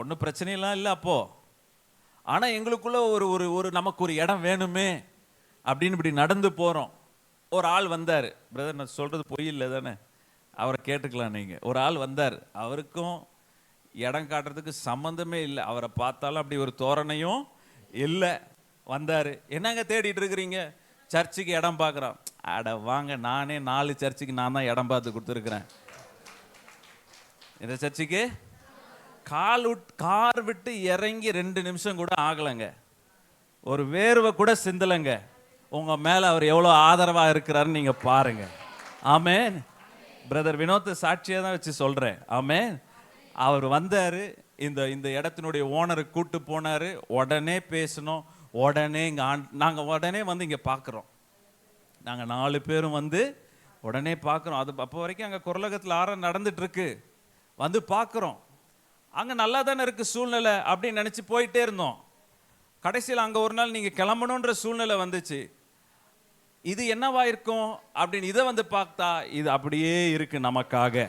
ஒன்றும் பிரச்சனையெல்லாம் இல்லை அப்போ. ஆனால் எங்களுக்குள்ள ஒரு நமக்கு ஒரு இடம் வேணுமே அப்படின்னு இப்படி நடந்து போகிறோம். ஒரு ஆள் வந்தார். பிரதர், நான் சொல்கிறது பொய் இல்லை தானே? அவரை கேட்டுக்கலாம் நீங்கள். ஒரு ஆள் வந்தார், அவருக்கும் இடம் காட்டுறதுக்கு சம்மந்தமே இல்லை. அவரை பார்த்தாலும் அப்படி ஒரு தோரணையும் இல்லை. வந்தார், என்னங்க தேடிட்டு இருக்கிறீங்க? சர்ச்சுக்கு இடம் பார்க்குறோம். அட வாங்க, நானே 4 சர்ச்சுக்கு நான் தான் இடம் பார்த்து கொடுத்துருக்குறேன். இந்த சர்ச்சுக்கு கார் விட்டு இறங்கி 2 நிமிஷம் கூட ஆகலைங்க. ஒரு வேர்வை கூட சிந்தலைங்க. உங்க மேல அவர் எவ்வளோ ஆதரவா இருக்கிறாருன்னு நீங்க பாருங்க. ஆமென். பிரதர் வினோத் சாட்சியா தான் வச்சு சொல்றேன். ஆமென். அவர் வந்தாரு, இந்த இடத்தினுடைய ஓனரை கூட்டு போனாரு. உடனே பேசணும். உடனே நாங்க உடனே வந்து இங்க பார்க்குறோம். நாங்க 4 பேரும் வந்து உடனே பார்க்குறோம். அது அப்போ வரைக்கும் அங்கே குரலகத்தில் ஆரம் நடந்துட்டு இருக்கு. வந்து பார்க்குறோம். அங்கே நல்லா தானே இருக்கு சூழ்நிலை அப்படின்னு நினச்சி போயிட்டே இருந்தோம். கடைசியில் அங்கே ஒரு நாள் நீங்கள் கிளம்பணுன்ற சூழ்நிலை வந்துச்சு. இது என்னவா இருக்கும் அப்படின்னு இதை வந்து பார்த்தா இது அப்படியே இருக்கு நமக்காக.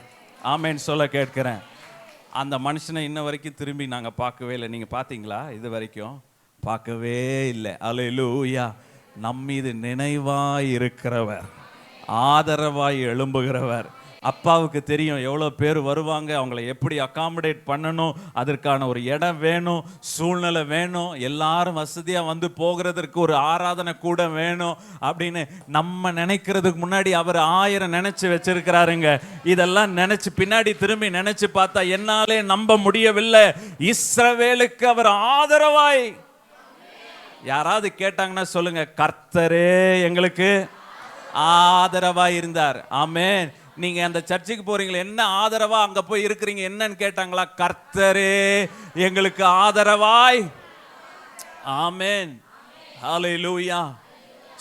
ஆமேன்னு சொல்ல கேட்கிறேன். அந்த மனுஷனை இன்ன வரைக்கும் திரும்பி நாங்கள் பார்க்கவே இல்லை. நீங்கள் பார்த்தீங்களா? இது வரைக்கும் பார்க்கவே இல்லை. அல்லேலூயா. நம்மீது நினைவாய் இருக்கிறவர், ஆதரவாய் எழும்புகிறவர். அப்பாவுக்கு தெரியும் எவ்வளோ பேர் வருவாங்க, அவங்கள எப்படி அகாமடேட் பண்ணணும், அதற்கான ஒரு இடம் வேணும், சூழ்நிலை வேணும், எல்லாரும் வசதியாக வந்து போகிறதுக்கு ஒரு ஆராதனை கூட வேணும் அப்படின்னு நம்ம நினைக்கிறதுக்கு முன்னாடி அவர் 1000 நினைச்சு வச்சிருக்கிறாருங்க. இதெல்லாம் நினைச்சு பின்னாடி திரும்பி நினைச்சு பார்த்தா என்னாலே நம்ப முடியவில்லை. இஸ்ரவேலுக்கு அவர் ஆதரவாய். யாராவது கேட்டாங்கன்னா சொல்லுங்க, கர்த்தரே எங்களுக்கு ஆதரவாய் இருந்தார். ஆமென். நீங்க அந்த சர்ச்சுக்கு போறீங்களா, என்ன ஆதரவா அங்க போய் இருக்கிறீங்க, என்னன்னு கேட்டாங்களா? கர்த்தரே எங்களுக்கு ஆதரவாய். ஆமென். ஹல்லேலூயா.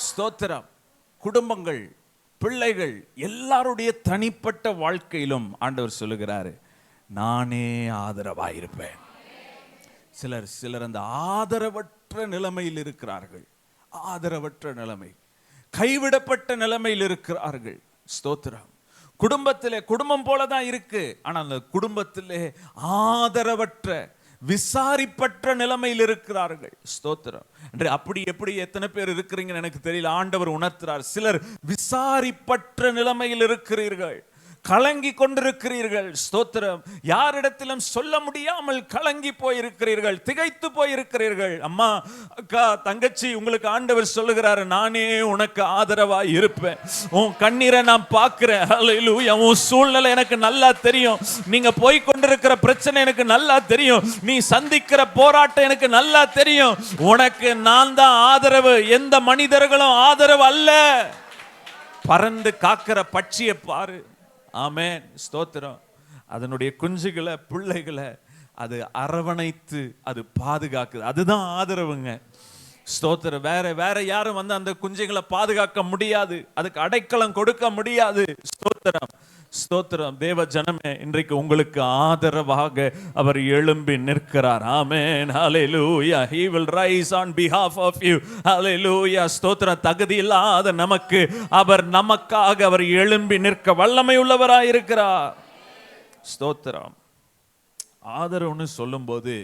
ஸ்தோத்திரம். குடும்பங்கள், பிள்ளைகள், எல்லாருடைய தனிப்பட்ட வாழ்க்கையிலும் ஆண்டவர் சொல்லுகிறாரு, நானே ஆதரவாய் இருப்பேன். சிலர் அந்த ஆதரவற்ற நிலைமையில் இருக்கிறார்கள். ஆதரவற்ற நிலைமை, கைவிடப்பட்ட நிலைமையில் இருக்கிறார்கள். ஸ்தோத்திரம். குடும்பம் போலதான் இருக்கு, ஆனா அந்த குடும்பத்திலே ஆதரவற்ற, விசாரிப்பற்ற நிலைமையில் இருக்கிறார்கள். ஸ்தோத்திரம். அப்படி எப்படி எத்தனை பேர் இருக்கிறீங்கன்னு எனக்கு தெரியல. ஆண்டவர் உணர்த்துறார். சிலர் விசாரிப்பற்ற நிலைமையில் இருக்கிறீர்கள், கலங்கி கொண்டிருக்கிறீர்கள். ஸ்தோத்திரம். யாரிடத்திலும் சொல்ல முடியாமல் கலங்கி போயிருக்கிறீர்கள், திகைத்து போயிருக்கிறீர்கள். அம்மா, அக்கா, தங்கச்சி, உங்களுக்கு ஆண்டவர் சொல்லுகிறாரு, நானே உனக்கு ஆதரவா இருப்பேன். உன் கண்ணீரை நான் பார்க்கிறேன். ஹல்லேலூயா. உன் சூழ்நிலை எனக்கு நல்லா தெரியும். நீங்க போய் கொண்டிருக்கிற பிரச்சனை எனக்கு நல்லா தெரியும். நீ சந்திக்கிற போராட்டம் எனக்கு நல்லா தெரியும். உனக்கு நான் தான் ஆதரவு, எந்த மனிதர்களும் ஆதரவு அல்ல. பறந்து காக்கிற பட்சியை பாரு. ஆமென். ஸ்தோத்திரம். அதனுடைய குஞ்சுகளை, பிள்ளைகளை அது அரவணைத்து அது பாதுகாக்குது. அதுதான் ஆதரவுங்க. ஸ்தோத்திரம். வேற யாரும் வந்து அந்த குஞ்சுகளை பாதுகாக்க முடியாது, அதுக்கு அடைக்கலம் கொடுக்க முடியாது. ஸ்தோத்திரம். ஸ்தோத்திரம். தேவ ஜனமே, இன்றைக்கு உங்களுக்கு ஆதரவாக அவர் எழும்பி நிற்கிறார். ஆமென். ஹல்லேலூயா. He will rise on behalf of you. ஹல்லேலூயா. ஸ்தோத்திரம். தகுதி இல்லாத நமக்காக அவர் எழும்பி நிற்க வல்லமை உள்ளவராய் இருக்கிறார். ஸ்தோத்திரம். ஆதரவுன்னு சொல்லும்போது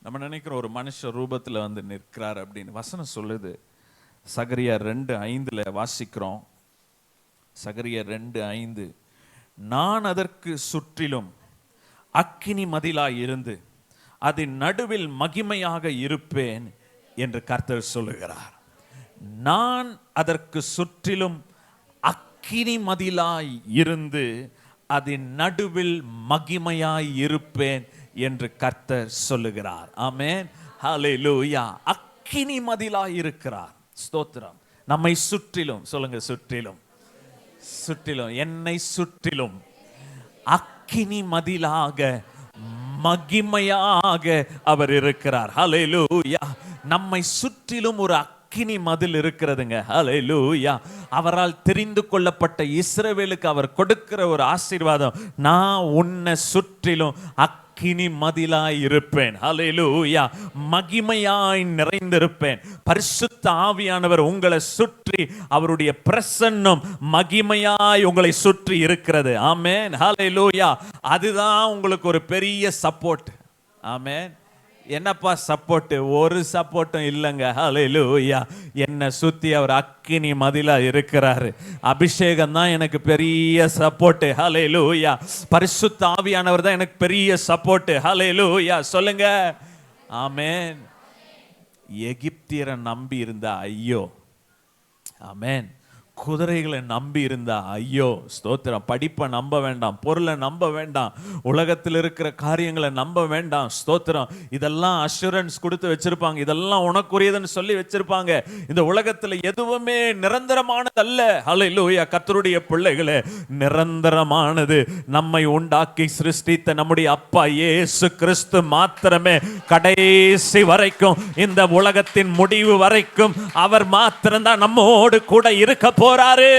நம்ம நினைக்கிற ஒரு மனுஷ ரூபத்தில் வந்து நிற்கிறார் அப்படின்னு வசனம் சொல்லுது. சகரியா 2:5 வாசிக்கிறோம். சகரியா 2:5, நான் அதற்கு சுற்றிலும் அக்கினி மதிலாய் இருந்து அதன் நடுவில் மகிமையாக இருப்பேன் என்று கர்த்தர் சொல்லுகிறார். நான் அதற்கு சுற்றிலும் அக்கினி மதிலாய் இருந்து அதன் நடுவில் மகிமையாய் இருப்பேன் என்று கர்த்தர் சொல்லுகிறார். ஆமென். ஹல்லேலூயா. அக்கினி மதிலாய் இருக்கிறார். ஸ்தோத்திரம். நம்மை சுற்றிலும், சொல்லுங்க, சுற்றிலும், என்னை சுற்றிலும் அக்கினி மதிலாக, மகிமையாக அவர் இருக்கிறார். ஹல்லேலூயா. நம்மை சுற்றிலும் ஒரு அக்கினி மதில் இருக்கிறதுங்க. ஹல்லேலூயா. அவரால் தெரிந்து கொள்ளப்பட்ட இஸ்ரவேலுக்கு அவர் கொடுக்கிற ஒரு ஆசீர்வாதம், நான் உன்னை சுற்றிலும் அக்கினி மதிலாய் இருப்பேன். ஹல்லேலூயா. மகிமையாய் நிறைந்திருப்பேன். பரிசுத்த ஆவியானவர் உங்களை சுற்றி, அவருடைய பிரசன்னம் மகிமையாய் உங்களை சுற்றி இருக்கிறது. ஆமென். ஹல்லேலூயா. அதுதான் உங்களுக்கு ஒரு பெரிய சப்போர்ட். ஆமென். என்னப்பா சப்போர்ட்? ஒரு சப்போர்ட்டும் இல்லைங்க. ஹல்லேலூயா. என்னை சுத்தி அவர் அக்கினி மதிலா இருக்கிறாரு. அபிஷேகம் தான் எனக்கு பெரிய சப்போர்ட். ஹல்லேலூயா. பரிசுத்த ஆவியானவர் தான் எனக்கு பெரிய சப்போர்ட். ஹல்லேலூயா. சொல்லுங்க. ஆமென். எகிப்தியரை நம்பி இருந்தா ஐயோ. ஆமென். குதிரைகளை நம்பி இருந்தா ஐயோ. ஸ்தோத்திரம். படிப்பை நம்ப வேண்டாம், பொருளை நம்ப வேண்டாம், உலகத்தில் இருக்கிற காரியங்களை நம்ப வேண்டாம். ஸ்தோத்திரம். இதெல்லாம் அஷூரன்ஸ் கொடுத்து வச்சிருப்பாங்க, இதெல்லாம் உனக்குரியதுன்னு சொல்லி வச்சிருப்பாங்க. இந்த உலகத்தில் எதுவுமே நிரந்தரமானது அல்ல. ஹல்லேலூயா. கர்த்தருடைய பிள்ளைகளே, நிரந்தரமானது நம்மை உண்டாக்கி சிருஷ்டித்த நம்முடைய அப்பா இயேசு கிறிஸ்து மாத்திரமே. கடைசி வரைக்கும், இந்த உலகத்தின் முடிவு வரைக்கும் அவர் மாத்திரம்தான் நம்மோடு கூட இருக்க போறாரு.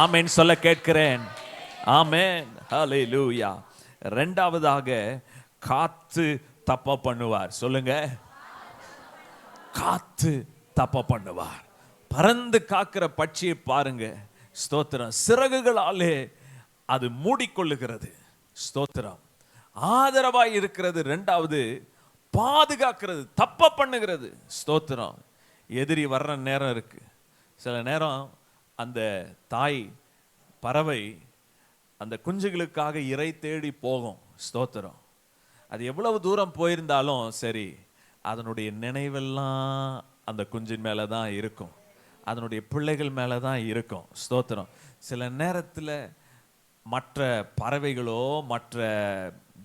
ஆமென் சொல்ல கேட்கிறேன். ஆமென். ஹல்லேலூயா. இரண்டாவதாக, காத்து தப்ப பண்ணுவார். சொல்லுங்க. காத்து தப்ப பண்ணுவார். பறந்து காக்கிற பட்சியை பாருங்க. ஸ்தோத்திரம். சிறகுகளாலே அது மூடிக்கொள்ளுகிறது. ஸ்தோத்திரம். ஆதரவாய் இருக்கிறது. ரெண்டாவது, பாதுகாக்கிறது, தப்ப பண்ணுகிறது. ஸ்தோத்திரம். எதிரி வர்ற நேரம் இருக்கு. சில நேரம் அந்த தாய் பறவை அந்த குஞ்சுகளுக்காக இறை தேடி போகும். ஸ்தோத்திரம். அது எவ்வளவு தூரம் போயிருந்தாலும் சரி, அதனுடைய நினைவெல்லாம் அந்த குஞ்சின் மேலே தான் இருக்கும், அதனுடைய பிள்ளைகள் மேலே தான் இருக்கும். ஸ்தோத்திரம். சில நேரத்தில் மற்ற பறவைகளோ மற்ற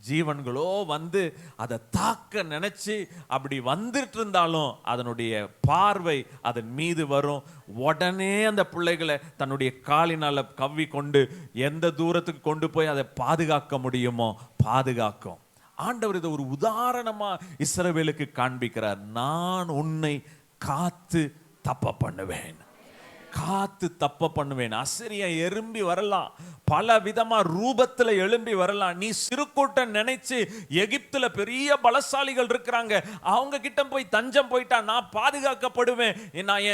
ஜீவன்களோ வந்து அதை தாக்க நினைச்சு அப்படி வந்துட்டு இருந்தாலும் அதனுடைய பார்வை அதன் மீது வரும். உடனே அந்த பிள்ளைகளை தன்னுடைய காலினால கவ்வி கொண்டு எந்த தூரத்துக்கு கொண்டு போய் அதை பாதுகாக்க முடியுமோ பாதுகாக்கும். ஆண்டவர் இதை ஒரு உதாரணமா இஸ்ரவேலுக்கு காண்பிக்கிறார். நான் உன்னை காத்து தப்ப பண்ணுவேன், காத்து தப்ப பண்ணுவேன். அசரியன் எறும்பி வரலாம், பல விதமா ரூபத்துல எழும்பி வரலாம். நீ சிறு கூட்டம் நினைச்சு எகிப்துல பெரிய பலசாலிகள் இருக்கிறாங்க, அவங்க கிட்ட போய் தஞ்சம் போயிட்டா நான் பாதுகாக்கப்படுவேன், நான்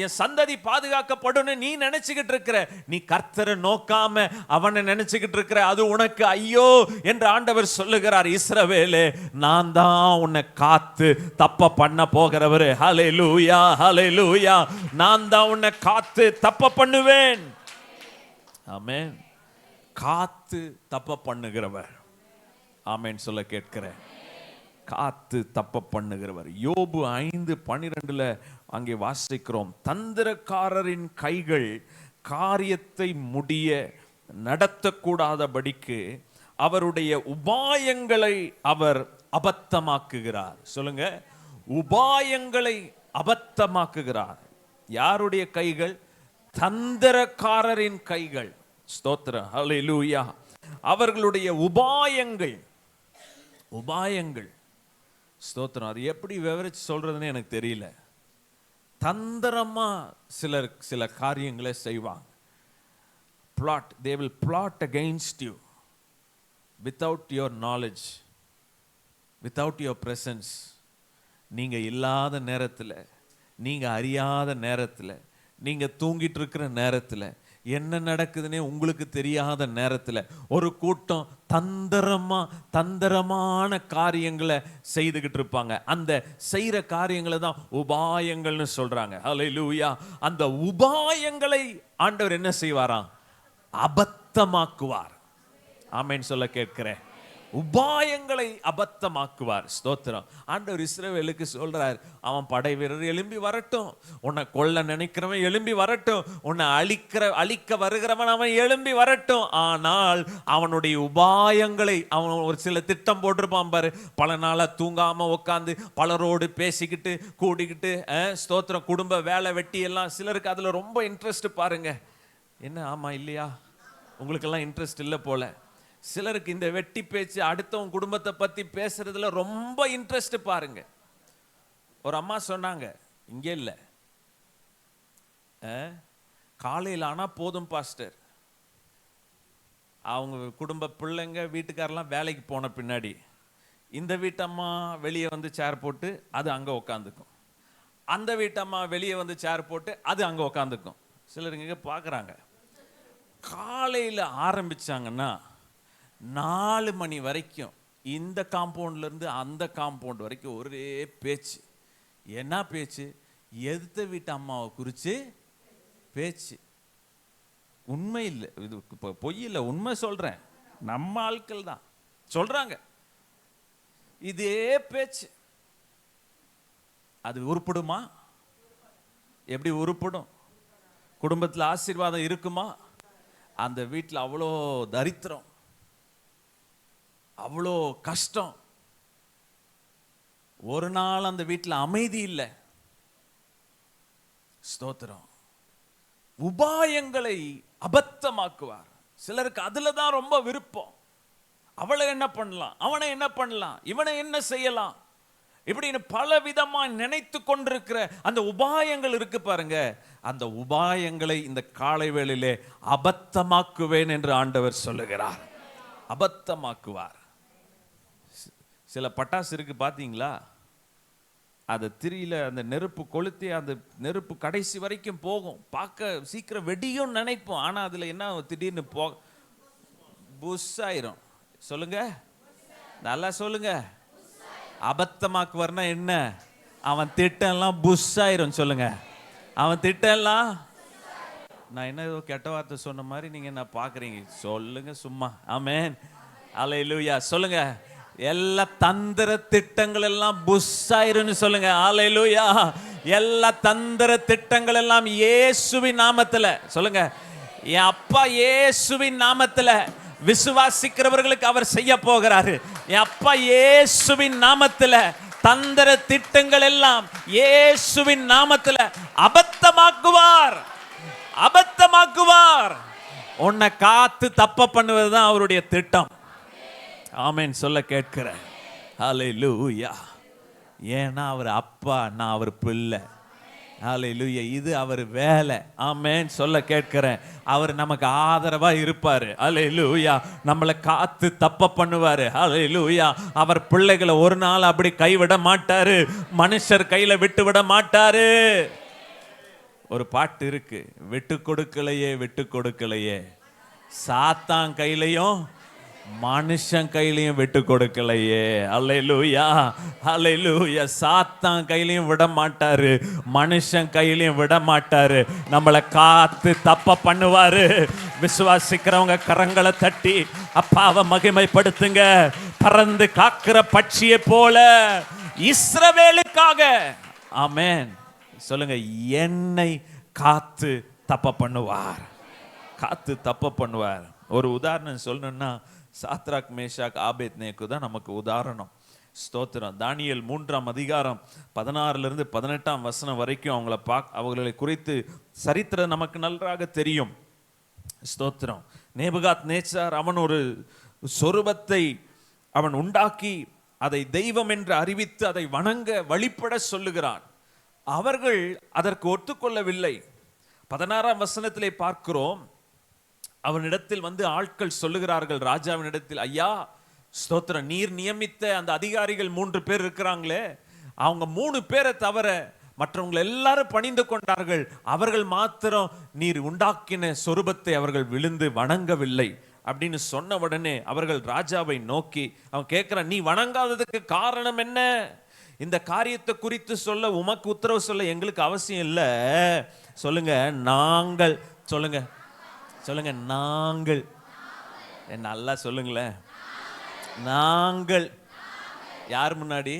என் சந்ததி பாதுகாக்கப்படும் நீ நினைச்சுக்கிட்டு இருக்கிற. நீ கர்த்தரை நோக்காம அவனை நினைச்சுக்கிட்டு இருக்கிற. அது உனக்கு ஐயோ என்று ஆண்டவர் சொல்லுகிறார். இஸ்ரவேலே, நான் தான் உன்னை காத்து தப்ப பண்ண போகிறவரு. ஹல்லேலூயா, ஹல்லேலூயா. நான் தான் உன்னை காத்து தப்ப பண்ணுவேன். ஆமென். காத்து தப்ப பண்ணுகிறவர். ஆமென் சொல்ல கேட்கிறேன். காத்து தப்ப பண்ணுகிறவர். யோபு 5:12 அங்கே வாசிக்கிறோம். தந்திரக்காரரின் கைகள் காரியத்தை முடிய நடத்தக்கூடாதபடிக்கு அவருடைய உபாயங்களை அவர் அபத்தமாக்குகிறார். சொல்லுங்க, உபாயங்களை அபத்தமாக்குகிறார். யாருடைய கைகள்? தந்திரக்காரரின் கைகள். ஸ்தோத்திரம், ஹல்லேலூயா. அவர்களுடைய உபாயங்கள், உபாயங்கள். ஸ்தோத்திரம். அது எப்படி விவரிச்சு சொல்றதுன்னு எனக்கு தெரியல. தந்திரமா சில காரியங்களை செய்வாங்க. plot, they will plot against you without your knowledge, without your presence. நீங்க இல்லாத நேரத்துல, நீங்க அறியாத நேரத்துல, நீங்க தூங்கிட்டு இருக்கிற நேரத்துல, என்ன நடக்குதுன்னே உங்களுக்கு தெரியாத நேரத்துல ஒரு கூட்டம் தந்திரமான காரியங்களை செய்துகிட்டு இருப்பாங்க. அந்த செய்யற காரியங்களை தான் உபாயங்கள்னு சொல்றாங்க. ஹல்லேலூயா. அந்த உபாயங்களை ஆண்டவர் என்ன செய்வாராம்? அபத்தமாக்குவார். ஆமென் சொல்ல கேட்கிறேன். உபாயங்களை அபத்தமாக்குவார். ஸ்தோத்திரம். ஆண்டவர் இஸ்ரவேலுக்கு சொல்றார், அவன் படை வீரர் எழும்பி வரட்டும், உன்னை கொல்ல நினைக்கிறவன் எழும்பி வரட்டும், உன்னை அழிக்க வருகிறவன் அவன் எழும்பி வரட்டும். ஆனால் அவனுடைய உபாயங்களை, அவன் ஒரு சில திட்டம் போட்டிருப்பான் பாரு. பல நாளா தூங்காம உட்காந்து பலரோடு பேசிக்கிட்டு கூடிக்கிட்டு, ஸ்தோத்திரம், குடும்ப வேலை வெட்டி எல்லாம். சிலருக்கு அதுல ரொம்ப இன்ட்ரெஸ்ட் பாருங்க. என்ன, ஆமா இல்லையா? உங்களுக்கெல்லாம் இன்ட்ரெஸ்ட் இல்லை போல. சிலருக்கு இந்த வெட்டி பேச்சு, அடுத்தவங்க குடும்பத்தை பத்தி பேசுறதுல ரொம்ப இன்ட்ரெஸ்ட் பாருங்க. ஒரு அம்மா சொன்னாங்க, இங்கே இல்லை, காலையில் ஆனா போதும் பாஸ்டர், அவங்க குடும்ப பிள்ளைங்க வீட்டுக்காரெல்லாம் வேலைக்கு போன பின்னாடி இந்த வீட்டம்மா வெளியே வந்து சேர் போட்டு அது அங்க உக்காந்துக்கும், அந்த வீட்டம்மா வெளியே வந்து சேர் போட்டு அது அங்க உக்காந்துக்கும். சிலர் இங்க பார்க்குறாங்க. காலையில் ஆரம்பிச்சாங்கன்னா 4 மணி வரைக்கும் இந்த காம்பவுண்ட்ல இருந்து அந்த காம்பவுண்ட் வரைக்கும் ஒரே பேச்சு. என்ன பேச்சு? எதிர்த்த வீட்டு அம்மாவை குறித்து பேச்சு. உண்மை இல்லை, இது பொய் இல்லை, உண்மை சொல்றேன். நம்ம ஆட்கள் தான் சொல்றாங்க இதே பேச்சு. அது உருப்படுமா? எப்படி உருப்படும்? குடும்பத்தில் ஆசீர்வாதம் இருக்குமா? அந்த வீட்டில் அவ்வளோ தரித்திரம், அவ்வளோ கஷ்டம். ஒரு நாள் அந்த வீட்டில் அமைதி இல்லை. ஸ்தோத்திரம். உபாயங்களை அபத்தமாக்குவார். சிலருக்கு அதுல தான் ரொம்ப விருப்பம். அவளை என்ன பண்ணலாம், அவனை என்ன பண்ணலாம், இவனை என்ன செய்யலாம், இப்படின்னு பல விதமா நினைத்து கொண்டிருக்கிற அந்த உபாயங்கள் இருக்கு பாருங்க. அந்த உபாயங்களை இந்த காலை வேளையிலே அபத்தமாக்குவேன் என்று ஆண்டவர் சொல்லுகிறார். அபத்தமாக்குவார். சில பட்டாசு இருக்கு பாத்தீங்களா? அதை திரியில அந்த நெருப்பு கொளுத்தி அந்த நெருப்பு கடைசி வரைக்கும் போகும். பார்க்க சீக்கிரம் வெடியும் நினைப்போம். ஆனால் அதில் என்ன திடீர்னு புஷ் ஆயிரும். சொல்லுங்க, நல்லா சொல்லுங்க. அபத்தமாக்குவார்னா என்ன? அவன் திட்டம் எல்லாம் புஷ் ஆயிரும். சொல்லுங்க, அவன் திட்டம் எல்லாம். நான் என்ன ஏதோ கெட்ட வார்த்தை சொன்ன மாதிரி நீங்க என்ன பாக்குறீங்க? சொல்லுங்க சும்மா. ஆமென், அல்லேலூயா. சொல்லுங்க, எல்லா தந்திர திட்டங்கள் எல்லாம் புஷ் ஆயிருன்னு சொல்லுங்க. அல்லேலூயா. எல்லா தந்திர திட்டங்கள் எல்லாம் இயேசுவின் நாமத்துல சொல்லுங்க. என் அப்பா இயேசுவின் நாமத்துல விசுவாசிக்கிறவர்களுக்கு அவர் செய்ய போகிறாரு. என் அப்பா இயேசுவின் நாமத்துல தந்திர திட்டங்கள் எல்லாம் இயேசுவின் நாமத்துல அபத்தமாக்குவார், அபத்தமாக்குவார். உன்னை காத்து தப்ப பண்ணுவதுதான் அவருடைய திட்டம். ஆமென் சொல்ல கேட்கிறேன். ஹல்லேலூயா. ஏன்னா அவர் அப்பா, நான் அவர் பிள்ளை. ஹல்லேலூயா. இது அவர் வேலை. ஆமென் சொல்ல கேட்கிறேன். அவர் நமக்கு ஆதரவா இருப்பாரு. ஹல்லேலூயா. நம்மளை காத்து தப்ப பண்ணுவாரு. ஹல்லேலூயா. அவர் பிள்ளைகளை ஒரு நாள் அப்படி கைவிட மாட்டாரு. மனுஷர் கையில விட்டு விட மாட்டாரு. ஒரு பாட்டு இருக்கு, விட்டு கொடுக்கலையே விட்டு கொடுக்கலையே, சாத்தான் கையிலையும் மனுஷன் கையிலையும் விட்டு கொடுக்கலையே. அல்லேலூயா, அல்லேலூயா. சாத்தான் கையிலையும் விட மாட்டாரு, மனுஷன் கையிலையும் விட மாட்டாரு. நம்மளை காத்து தப்ப பண்ணுவாரு. விசுவாசிக்கிறவங்க கரங்களை தட்டி அப்பாவை மகிமைப்படுத்துங்க. பறந்து காக்கிற பட்சியை போல இஸ்ரவேலுக்காக. ஆமென் சொல்லுங்க. என்னை காத்து தப்ப பண்ணுவார், காத்து தப்ப பண்ணுவார். ஒரு உதாரணம் சொல்லணும்னா சாத்ராக் மேஷாக் ஆபேத்நேகு தான் நமக்கு உதாரணம். ஸ்தோத்திரம். தானியேல் 3ஆம் அதிகாரம் 16 - 18 வரைக்கும் அவங்களை குறித்து சரித்திரம் நமக்கு நன்றாக தெரியும். ஸ்தோத்திரம். நேபுகாத் நேச்சார் அவன் ஒரு சொரூபத்தை அவன் உண்டாக்கி அதை தெய்வம் என்று அறிவித்து அதை வணங்க வழிபட சொல்லுகிறான். அவர்கள் அதற்கு ஒத்துக்கொள்ளவில்லை. 16ஆம் வசனத்திலே பார்க்கிறோம், அவனிடத்தில் வந்து ஆட்கள் சொல்லுகிறார்கள் ராஜாவினிடத்தில், ஐயா ஸ்தோத்திரம், நீர் நியமித்த அந்த அதிகாரிகள் 3 பேர் இருக்கிறாங்களே, அவங்க 3 பேரை தவிர மற்றவங்க எல்லாரும் பணிந்து கொண்டார்கள். அவர்கள் மாத்திரம் நீர் உண்டாக்கின சொரூபத்தை அவர்கள் விழுந்து வணங்கவில்லை அப்படின்னு சொன்ன உடனே அவர்கள் ராஜாவை நோக்கி அவன் கேட்கிறான், நீ வணங்காததுக்கு காரணம் என்ன? இந்த காரியத்தை குறித்து சொல்ல உமக்கு உத்தரவு சொல்ல எங்களுக்கு அவசியம் இல்லை. சொல்லுங்க, நாங்கள். சொல்லுங்க, சொல்லுங்க, நாங்கள். நல்லா சொல்லுங்களேன். நாங்கள் யார் முன்னாடி?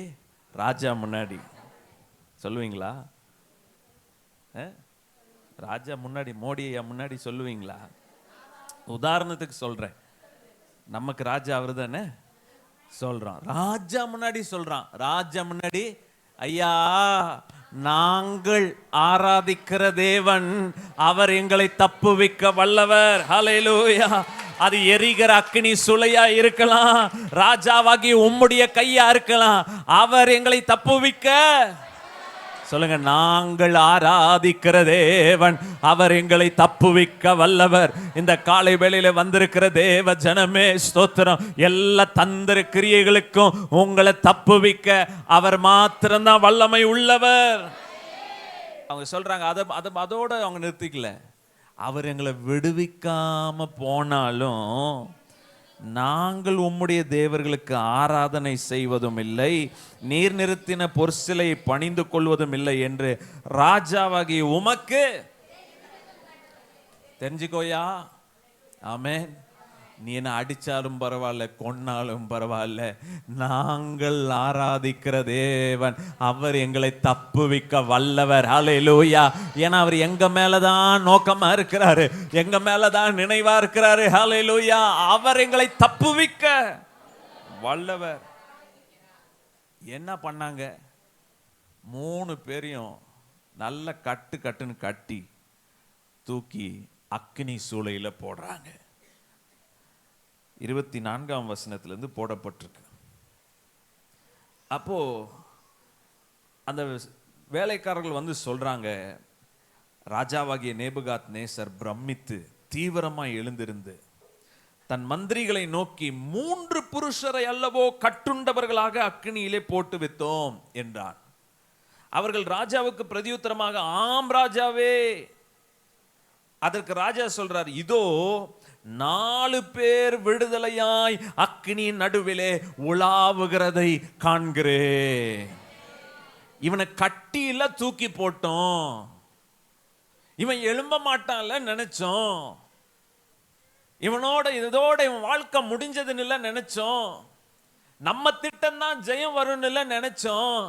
ராஜா முன்னாடி. சொல்லுவீங்களா? ராஜா முன்னாடி, மோடி ஐயா முன்னாடி சொல்லுவீங்களா? உதாரணத்துக்கு சொல்றேன், நமக்கு ராஜா அவரு தானே சொல்றான். ராஜா முன்னாடி சொல்றான். ராஜா முன்னாடி, ஐயா நாங்கள் ஆராதிக்கிற தேவன் அவர் எங்களை தப்புவிக்க வல்லவர். ஹல்லேலூயா. அது எரிகிற அக்கினி சுளையா இருக்கலாம், ராஜாவாகி உம்முடைய கையா இருக்கலாம். அவர் எங்களை தப்புவிக்க. சொல்லுங்க, நாங்கள் ஆராதிக்கிற தேவன் அவர் எங்களை தப்புவிக்க வல்லவர். இந்த காலை வேளையில வந்திருக்கிற தேவ ஜனமே ஸ்தோத்திரம். எல்லா தந்திர கிரியைகளுக்கும் உங்களை தப்புவிக்க அவர் மாத்திரம்தான் வல்லமை உள்ளவர். அவங்க சொல்றாங்க, அதோட அவங்க நிறுத்திக்கல. அவர் எங்களை விடுவிக்காம போனாலும் நாங்கள் உம்முடைய தேவர்களுக்கு ஆராதனை செய்வதும் இல்லை, நீர் நிறுத்தின பொற்சிலை பணிந்து கொள்வதும் இல்லை என்று ராஜாவாகி உமக்கு தெரிஞ்சுக்கோயா. ஆமென். நீ என்ன அடிச்சாலும் பரவாயில்ல, கொன்னாலும் பரவாயில்ல, நாங்கள் ஆராதிக்கிற தேவன் அவர் எங்களை தப்புவிக்க வல்லவர். ஹல்லேலூயா. ஏன்னா அவர் எங்க மேலதான் நோக்கமா இருக்கிறாரு, எங்க மேலதான் நினைவா இருக்கிறாரு. ஹல்லேலூயா. அவர் எங்களை தப்புவிக்க வல்லவர். என்ன பண்ணாங்க? 3 பேரையும் நல்ல கட்டுன்னு கட்டி தூக்கி அக்கினி சூளையில போடுறாங்க. 24ஆம் வசனத்திலிருந்து போடப்பட்டிருக்கு. அப்போ அந்த வேலைக்காரர்கள் வந்து சொல்றாங்க, ராஜாவாகிய நேபுகாத் நேசர் பிரமித்து தீவிரமாய் எழுந்திருந்து தன் மந்திரிகளை நோக்கி 3 புருஷரை அல்லவோ கட்டுண்டவர்களாக அக்கினியிலே போட்டு வித்தோம் என்றான். அவர்கள் ராஜாவுக்கு பிரதியுத்தரமாக, ஆம் ராஜாவே. அதற்கு ராஜா சொல்றார், இதோ 4 பேர் விடுதலையாய் அக்கினியின் நடுவிலே உலாவுகிறதை காண்கிறேன். இவனை கட்டியில தூக்கி போட்டோம், இவன் எழும்ப மாட்டான்ல நினைச்சோம், இதோட இவன் வாழ்க்கை முடிஞ்சதுன்னு நினைச்சோம், நம்ம திட்டம் தான் ஜெயம் வரும்னு நினைச்சோம்.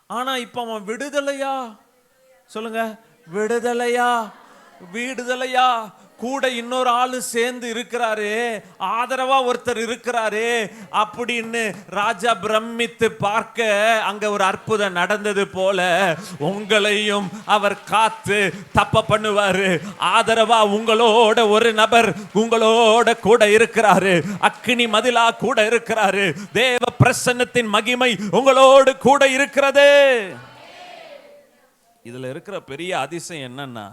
ஆனா இப்ப அவன் விடுதலையா? சொல்லுங்க, விடுதலையா? கூட இன்னொரு ஆளு சேர்ந்து இருக்கிறாரு, ஆதரவா ஒருத்தர் இருக்கிறாரு அப்படின்னு ராஜா பிரமித்து பார்க்க அங்க ஒரு அற்புதம் நடந்தது போல உங்களையும் அவர் காத்து தப்ப பண்ணுவாரு. ஆதரவா உங்களோட ஒரு நபர் உங்களோட கூட இருக்கிறாரு, அக்கினி மதிலா கூட இருக்கிறாரு, தேவ பிரசன்னத்தின் மகிமை உங்களோடு கூட இருக்கிறது. இதுல இருக்கிற பெரிய அதிசயம் என்னன்னா,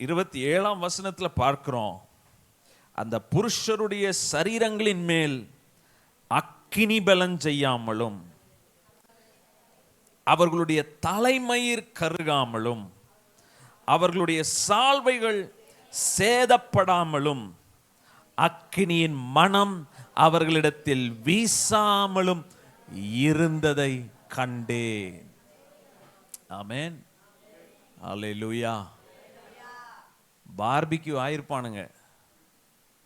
27ஆம் வசனத்துல பார்க்கிறோம், அந்த புருஷருடைய சரீரங்களின் மேல் அக்கினி பலன் செய்யாமலும் அவர்களுடைய தலைமயிர் கருகாமலும் அவர்களுடைய சால்வைகள் சேதப்படாமலும் அக்கினியின் மனம் அவர்களிடத்தில் வீசாமலும் இருந்ததை கண்டேன். ஆமென், அல்லேலூயா. பார்பிக்யூ ஆயிருப்பானுங்க,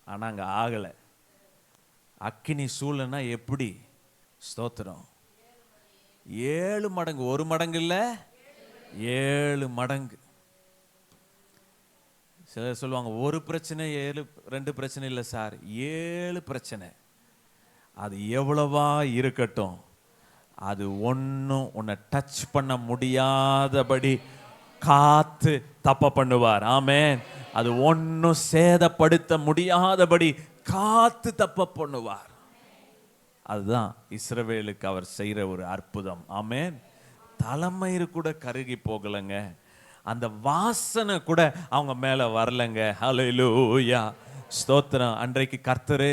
ஆனா அங்க ஆகல. அக்கினி சூழனா எப்படி? ஸ்தோத்திரம். 7 மடங்கு, 1 மடங்கு இல்ல, 7 மடங்கு. சிலர் சொல்லுவாங்க, ஒரு பிரச்சனை 2 பிரச்சனை இல்லை சார், 7 பிரச்சனை. அது எவ்வளவா இருக்கட்டும், அது ஒன்றும் உன்னை டச் பண்ண முடியாதபடி காத்து தப்ப பண்ணுவார். ஆமென். அது ஒன்றும் சேதப்படுத்த முடியாதபடி காத்து தப்ப பண்ணுவார். அதுதான் இஸ்ரவேலுக்கு அவர் செய்யற ஒரு அற்புதம். ஆமென். தலைமயிறு கூட கருகி போகலங்க, அந்த வாசனை கூட அவங்க மேல வரலங்க. ஹல்லேலூயா, ஸ்தோத்திரம். அன்றைக்கு கர்த்தரே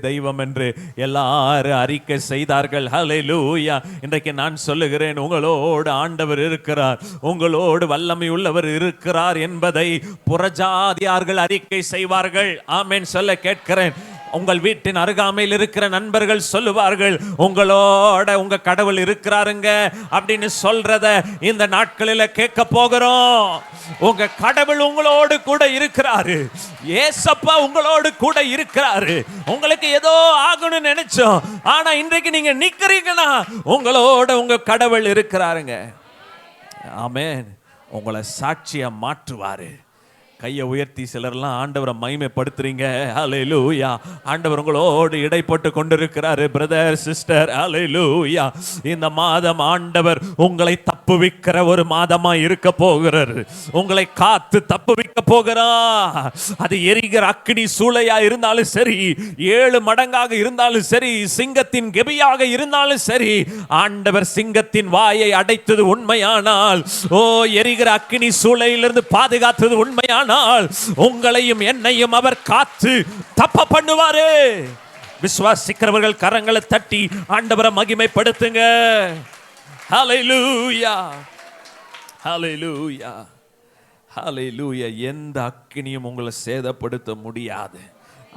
தெய்வம் என்று எல்லாரும் அறிக்கை செய்தார்கள். ஹல்லேலூயா. இன்றைக்கு நான் சொல்லுகிறேன், உங்களோடு ஆண்டவர் இருக்கிறார், உங்களோடு வல்லமை உள்ளவர் இருக்கிறார் என்பதை புறஜாதியார்கள் அறிக்கை செய்வார்கள். ஆமென் சொல்ல கேட்கிறேன். உங்கள் வீட்டின் அருகாமையில் இருக்கிற நண்பர்கள் சொல்லுவார்கள், உங்களோட உங்க கடவுள் இருக்கிறாருங்க அப்படின்னு சொல்றத இந்த நாட்களில் கேட்க போகிறோம். உங்க கடவுள் உங்களோடு கூட இருக்கிறாரு, ஏசப்பா உங்களோடு கூட இருக்கிறாரு. உங்களுக்கு ஏதோ ஆகணும்னு நினைச்சோம், ஆனா இன்றைக்கு நீங்க நிக்கிறீங்கன்னா உங்களோட உங்க கடவுள் இருக்கிறாருங்க. ஆமென். உங்களை சாட்சியா மாற்றுவாரு. கையை உயர்த்தி சிலர்லாம் ஆண்டவரை மகிமைப்படுத்துறீங்க. ஹல்லேலூயா. ஆண்டவர் உங்களோடு இடைப்பட்டு கொண்டிருக்கிறாரு பிரதர் சிஸ்டர். ஹல்லேலூயா. இந்த மாதம் ஆண்டவர் உங்களை தப்புவிக்கிற ஒரு மாதமா இருக்க போகிறார். உங்களை காத்து தப்புவிக்க போகிறார். அது எரிகிற அக்கினி சூளையா இருந்தாலும் சரி, 7 மடங்காக இருந்தாலும் சரி, சிங்கத்தின் கெபியாக இருந்தாலும் சரி, ஆண்டவர் சிங்கத்தின் வாயை அடைத்தது உண்மையானால், எரிகிற அக்கினி சூளையிலிருந்து பாதுகாத்தது உண்மையானால், உங்களையும் என்னையும் அவர் காத்து தப்ப பண்ணுவாரு. விசுவாசிக்கிறவர்கள் கரங்களை தட்டி ஆண்டவரை மகிமைப்படுத்துங்க. ஹல்லேலூயா, ஹல்லேலூயா, ஹல்லேலூயா. எந்த அக்கினியும் உங்களை சேதப்படுத்த முடியாது.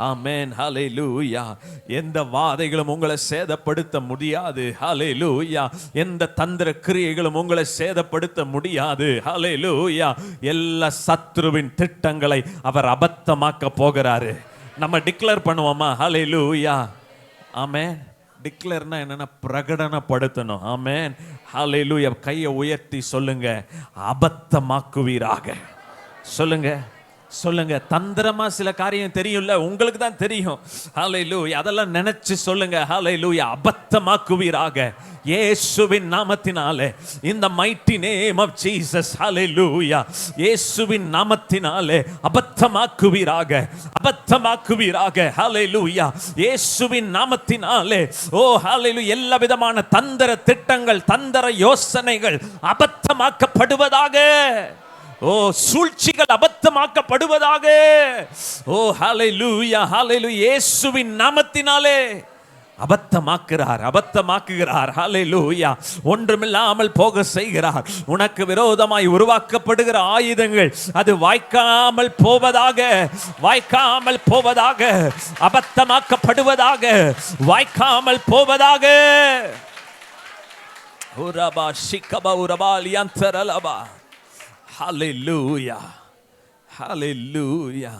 ஆமென், ஹல்லேலூயா. எந்த வாதைகளும் உங்களை சேதப்படுத்த முடியாது. ஹல்லேலூயா. எந்த தந்திர கிரியைகளும் உங்களை சேதப்படுத்த முடியாது. ஹல்லேலூயா. எல்லா சத்துருவின் திட்டங்களை அவர் அபத்தமாக்க போகிறாரு. நம்ம டிக்ளேர் பண்ணுவோமா? ஹல்லேலூயா. ஆமென். டிக்ளேர்னா என்னன்னா பிரகடனப்படுத்தணும். ஆமென், ஹல்லேலூயா. கையை உயர்த்தி சொல்லுங்க, அபத்தமாக்குவீராக. சொல்லுங்க, சொல்லுங்க. தந்திரமா சில காரியம் தெரியும்ல, உங்களுக்கு தான் தெரியும். ஹல்லேலூயா. அதெல்லாம் நினைச்சு சொல்லுங்க. ஹல்லேலூயா. அபத்தமாக்குவீராக இயேசுவின் நாமத்தினாலே. In the mighty name of Jesus. ஹல்லேலூயா. இயேசுவின் நாமத்தினாலே அபத்தமாக்குவீராக, அபத்தமாக்குவீராக. ஹல்லேலூயா. இயேசுவின் நாமத்தினாலே ஹல்லேலூயா. எல்லா விதமான தந்திர திட்டங்கள், தந்திர யோசனைகள் அபத்தமாக்கப்படுவதாக. சூழ்ச்சிகள் அபத்தமாக்கப்படுவதாக. ஹல்லேலூயா, ஹல்லேலூயா. இயேசுவின் நாமத்தினாலே அபத்தமாக்குகிறார். ஹல்லேலூயா. ஒன்றுமில்லாமல் போக செய்கிறார். உனக்கு விரோதமாய் உருவாக்கப்படுகிற ஆயுதங்கள் அது வாய்க்காமல் போவதாக, அபத்தமாக்கப்படுவதாக, வாய்க்காமல் போவதாக. உரபா ஷிகபா உரபா லியந்தரலபா. ஹல்லேலூயா, ஹல்லேலூயா,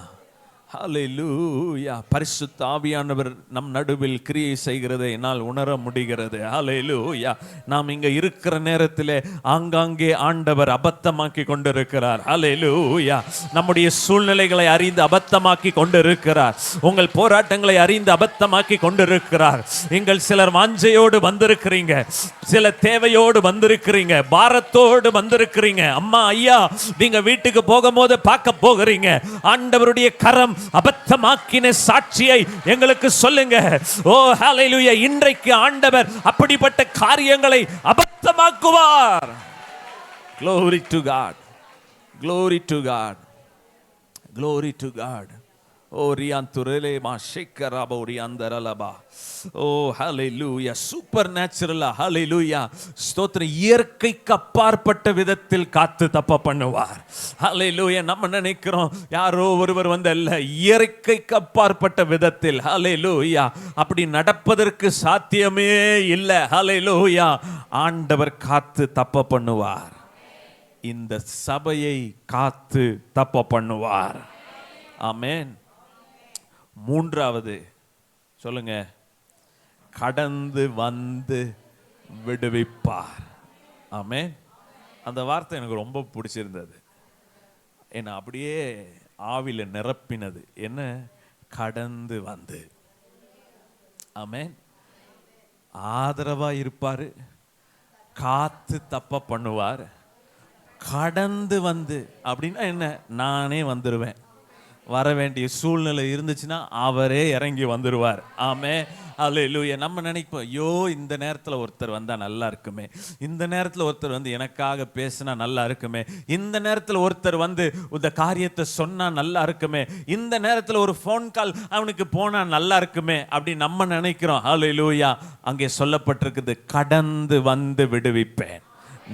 ஹல்லேலூயா. பரிசுத்த ஆவியானவர் நம் நடுவில் கிரியை செய்கிறதை என்னால் உணர முடிகிறது. ஹல்லேலூயா. நாம் இங்க இருக்கிற நேரத்திலே ஆங்காங்கே ஆண்டவர் அபத்தமாக்கி கொண்டிருக்கிறார். ஹல்லேலூயா. நம்முடைய சூழ்நிலைகளை அறிந்து அபத்தமாக்கி கொண்டிருக்கிறார். உங்கள் போராட்டங்களை அறிந்து அபத்தமாக்கி கொண்டிருக்கிறார். நீங்கள் சிலர் வாஞ்சையோடு வந்திருக்கிறீங்க, சில தேவையோடு வந்திருக்கிறீங்க, பாரத்தோடு வந்திருக்கிறீங்க. அம்மா ஐயா நீங்க வீட்டுக்கு போகும்போது பார்க்க போகிறீங்க. ஆண்டவருடைய கரம் அபத்தமாக்கின சாட்சியை எங்களுக்கு சொல்லுங்க. ஓ ஹல்லேலூயா. இன்றைக்கு ஆண்டவர் அப்படிப்பட்ட காரியங்களை அபத்தமாக்குவார். Glory to God, glory to God, glory to God. ஓ ரியாந்துரலே மா ஷேக்கராபோ ரியாந்தரலபா. ஓ ஹல்லேலூயா. சூப்பர் நேச்சுரலா. ஹல்லேலூயா. ஸ்தோத்திரம். இயற்கைக்கு அப்பாற்பட்ட விதத்தில் காத்து தப்ப பண்ணுவார். ஹல்லேலூயா. நம்ம நினைக்கிறோம் யாரோ ஒருவர் அல்ல, இயற்கைக்கு அப்பாற்பட்ட விதத்தில். ஹல்லேலூயா. அப்படி நடப்பதற்கு சாத்தியமே இல்லை. ஹல்லேலூயா. ஆண்டவர் காத்து தப்ப பண்ணுவார். இந்த சபையை காத்து தப்ப பண்ணுவார். ஆமென். மூன்றாவது சொல்லுங்க, கடந்து வந்து விடுவிப்பார். ஆமென். அந்த வார்த்தை எனக்கு ரொம்ப பிடிச்சிருந்தது. என்ன அப்படியே ஆவில நிரப்பினது. என்ன? கடந்து வந்து. ஆமென். ஆதரவா இருப்பாரு, காத்து தப்ப பண்ணுவார். கடந்து வந்து அப்படின்னா என்ன? நானே வந்துருவேன். வர வேண்டிய சூழ்நிலை இருந்துச்சுன்னா அவரே இறங்கி வந்துருவார். ஆமென். ஹல்லேலூயா. நம்ம நினைப்போம், ஐயோ இந்த நேரத்தில் ஒருத்தர் வந்தா நல்லா இருக்குமே, இந்த நேரத்தில் ஒருத்தர் வந்து எனக்காக பேசினா நல்லா இருக்குமே, இந்த நேரத்தில் ஒருத்தர் வந்து இந்த காரியத்தை சொன்னா நல்லா இருக்குமே, இந்த நேரத்தில் ஒரு ஃபோன் கால் அவனுக்கு போனா நல்லா இருக்குமே அப்படி நம்ம நினைக்கிறோம். ஹல்லேலூயா. அங்கே சொல்லப்பட்டிருக்குது, கடந்து வந்து விடுவிப்பேன்,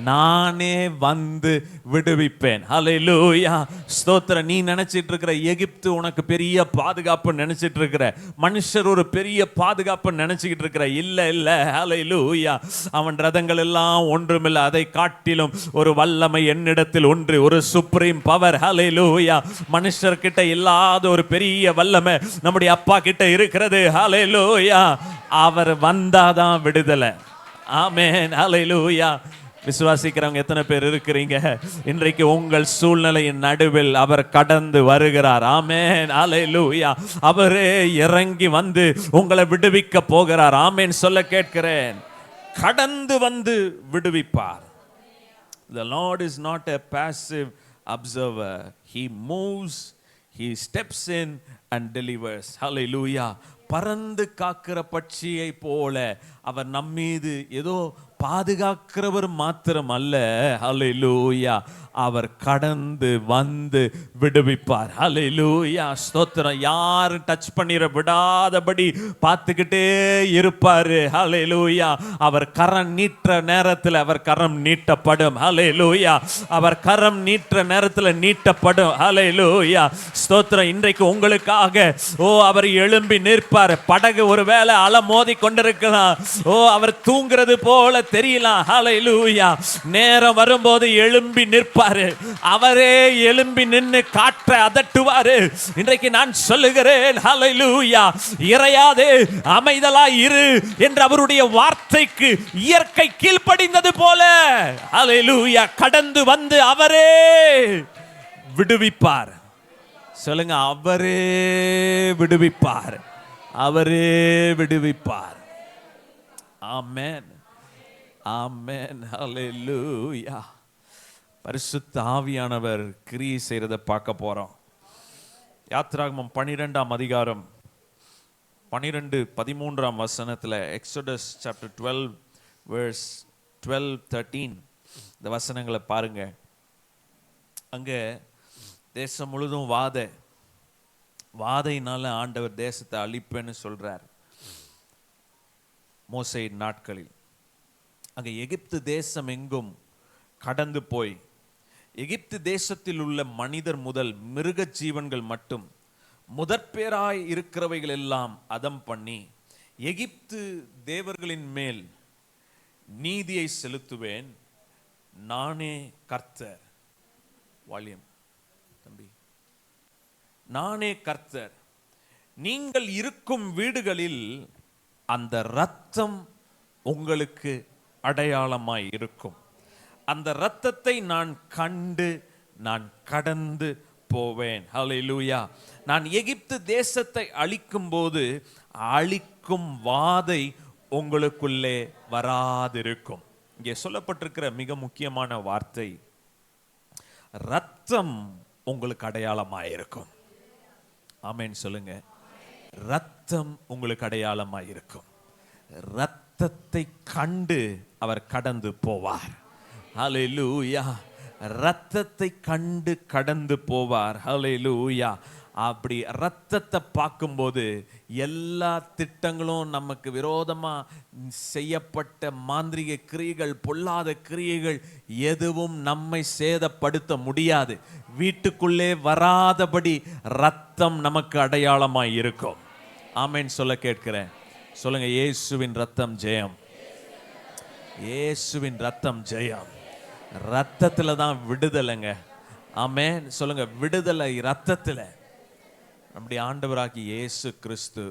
நானே வந்து விடுவிப்பேன். ஹல்லேலூயா. ஸ்தோத்திரம். நீ நினைச்சிட்டு இருக்கிற எகிப்து உனக்கு பெரிய பாதுகாப்பு நினைச்சிட்டு இருக்கிற, மனுஷர் ஒரு பெரிய பாதுகாப்பு நினைச்சுக்கிட்டு இருக்கிற, இல்ல இல்ல. ஹல்லேலூயா. அவன் ரதங்கள் எல்லாம் ஒன்றுமில்லை, அதை காட்டிலும் ஒரு வல்லமை என்னிடத்தில் ஒன்று, ஒரு சுப்ரீம் பவர். ஹல்லேலூயா. மனுஷர்கிட்ட இல்லாத ஒரு பெரிய வல்லமை நம்முடைய அப்பா கிட்ட இருக்கிறது. ஹல்லேலூயா. அவர் வந்தாதான் விடுதலை. ஆமென். ஹல்லேலூயா. விசுவாசிக்கிறவங்க எத்தனை பேர் இருக்கிறீங்க? இன்றைக்கு உங்கள் சூழ்நிலையின் நடுவில் அவர் கடந்து வருகிறார். ஆமென். ஹல்லேலூயா. அவரே இறங்கி வந்து உங்களை விடுவிக்க போகிறார். ஆமென் சொல்ல கேட்கிறேன். கடந்து வந்து விடுவிப்பார். The Lord is not a passive observer. He moves, he steps in and delivers. Hallelujah. பறந்து காக்கிற பட்சியை போல அவர் நம்மீது ஏதோ பாதுகாக்கிறவர் மாத்திரம் அல்ல. ஹல்லேலூயா. அவர் கடந்து வந்து விடுவிப்பார். ஹல்லேலூயா. ஸ்தோத்திரம். யாரும் டச் பண்ணிட விடாதபடி பார்த்துக்கிட்டே இருப்பாரு. ஹல்லேலூயா. அவர் கரம் நீட்டுற நேரத்தில் அவர் கரம் நீட்டப்படும். ஹல்லேலூயா. அவர் கரம் நீட்டுற நேரத்தில் நீட்டப்படும். ஹல்லேலூயா. ஸ்தோத்திரம். இன்றைக்கு உங்களுக்காக அவர் எழும்பி நிற்பார். படகு ஒருவேளை அலை மோதி கொண்டிருக்கலாம். அவர் தூங்குறது போல தெரியலாம். ஹல்லேலூயா. நேரம் வரும்போது எழும்பி நிற்பாரு. அவரே எழும்பி நின்று காற்றை அதட்டுவாரு. இன்றைக்கு நான் சொல்லுகிறேன், ஹல்லேலூயா, இறையாதே அமைதலாய் இரு என்ற அவருடைய வார்த்தைக்கு இயற்கை கீழ்ப்படிந்தது போல, ஹல்லேலூயா, கடந்து வந்து அவரே விடுவிப்பார். சொல்லுங்க, அவரே விடுவிப்பார், அவரே விடுவிப்பார். ஆமென், ஆமென், ஹல்லேலூயா. பரிசுத்த ஆவியானவர் கிரியை செய்கிறத பார்க்க போறோம். யாத்திராகமம் 12ஆம் அதிகாரம் 12-13 வசனத்துல, எக்ஸோடஸ் சாப்டர் 12 verse 12-13 இந்த வசனங்களை பாருங்க. அங்க தேசம் முழுதும் வாதையினால ஆண்டவர் தேசத்தை அழிப்பேன்னு சொல்றார். மோசேயின் நாட்களில் அங்கே எகிப்து தேசம் எங்கும் கடந்து போய் எகிப்து தேசத்தில் உள்ள மனிதர் முதல் மிருக ஜீவன்கள் மட்டும் முதற்பேராய் இருக்கிறவைகள் எல்லாம் அதம் பண்ணி எகிப்து தேவர்களின் மேல் நீதியை செலுத்துவேன், நானே கர்த்தர். வால்யம் தம்பி, நானே கர்த்தர். நீங்கள் இருக்கும் வீடுகளில் அந்த இரத்தம் உங்களுக்கு அடையாளமாய் இருக்கும். அந்த இரத்தத்தை நான் கண்டு நான் கடந்து போவேன். ஹல்லேலூயா. நான் எகிப்து தேசத்தை அழிக்கும் போது அழிக்கும் வாதை உங்களுக்குள்ளே வராதிருக்கும். இங்கே சொல்லப்பட்டிருக்கிற மிக முக்கியமான வார்த்தை, இரத்தம் உங்களுக்கு அடையாளமாயிருக்கும். ஆமென் சொல்லுங்க. இரத்தம் உங்களுக்கு அடையாளமாயிருக்கும். இரத்தத்தை கண்டு அவர் கடந்து போவார். ஹல்லேலூயா. இரத்தத்தை கண்டு கடந்து போவார். ஹல்லேலூயா. அப்படி இரத்தத்தை பார்க்கும்போது எல்லா திட்டங்களும் நமக்கு விரோதமா செய்யப்பட்ட மாந்திரிக கிரியைகள், பொல்லாத கிரியைகள் எதுவும் நம்மை சேதப்படுத்த முடியாது. வீட்டுக்குள்ளே வராதபடி இரத்தம் நமக்கு அடையாளமாய் இருக்கும். ஆமென் சொல்ல கேட்கிறேன். சொல்லுங்க, இயேசுவின் ரத்தம் ஜெயம். இயேசுவின் ரத்தம் ஜெயம். ரத்தத்துல தான் விடுதலைங்க. ஆமென் சொல்லுங்க, விடுதலை ரத்தத்துல. நம்முடைய ஆண்டவராகி இயேசு கிறிஸ்து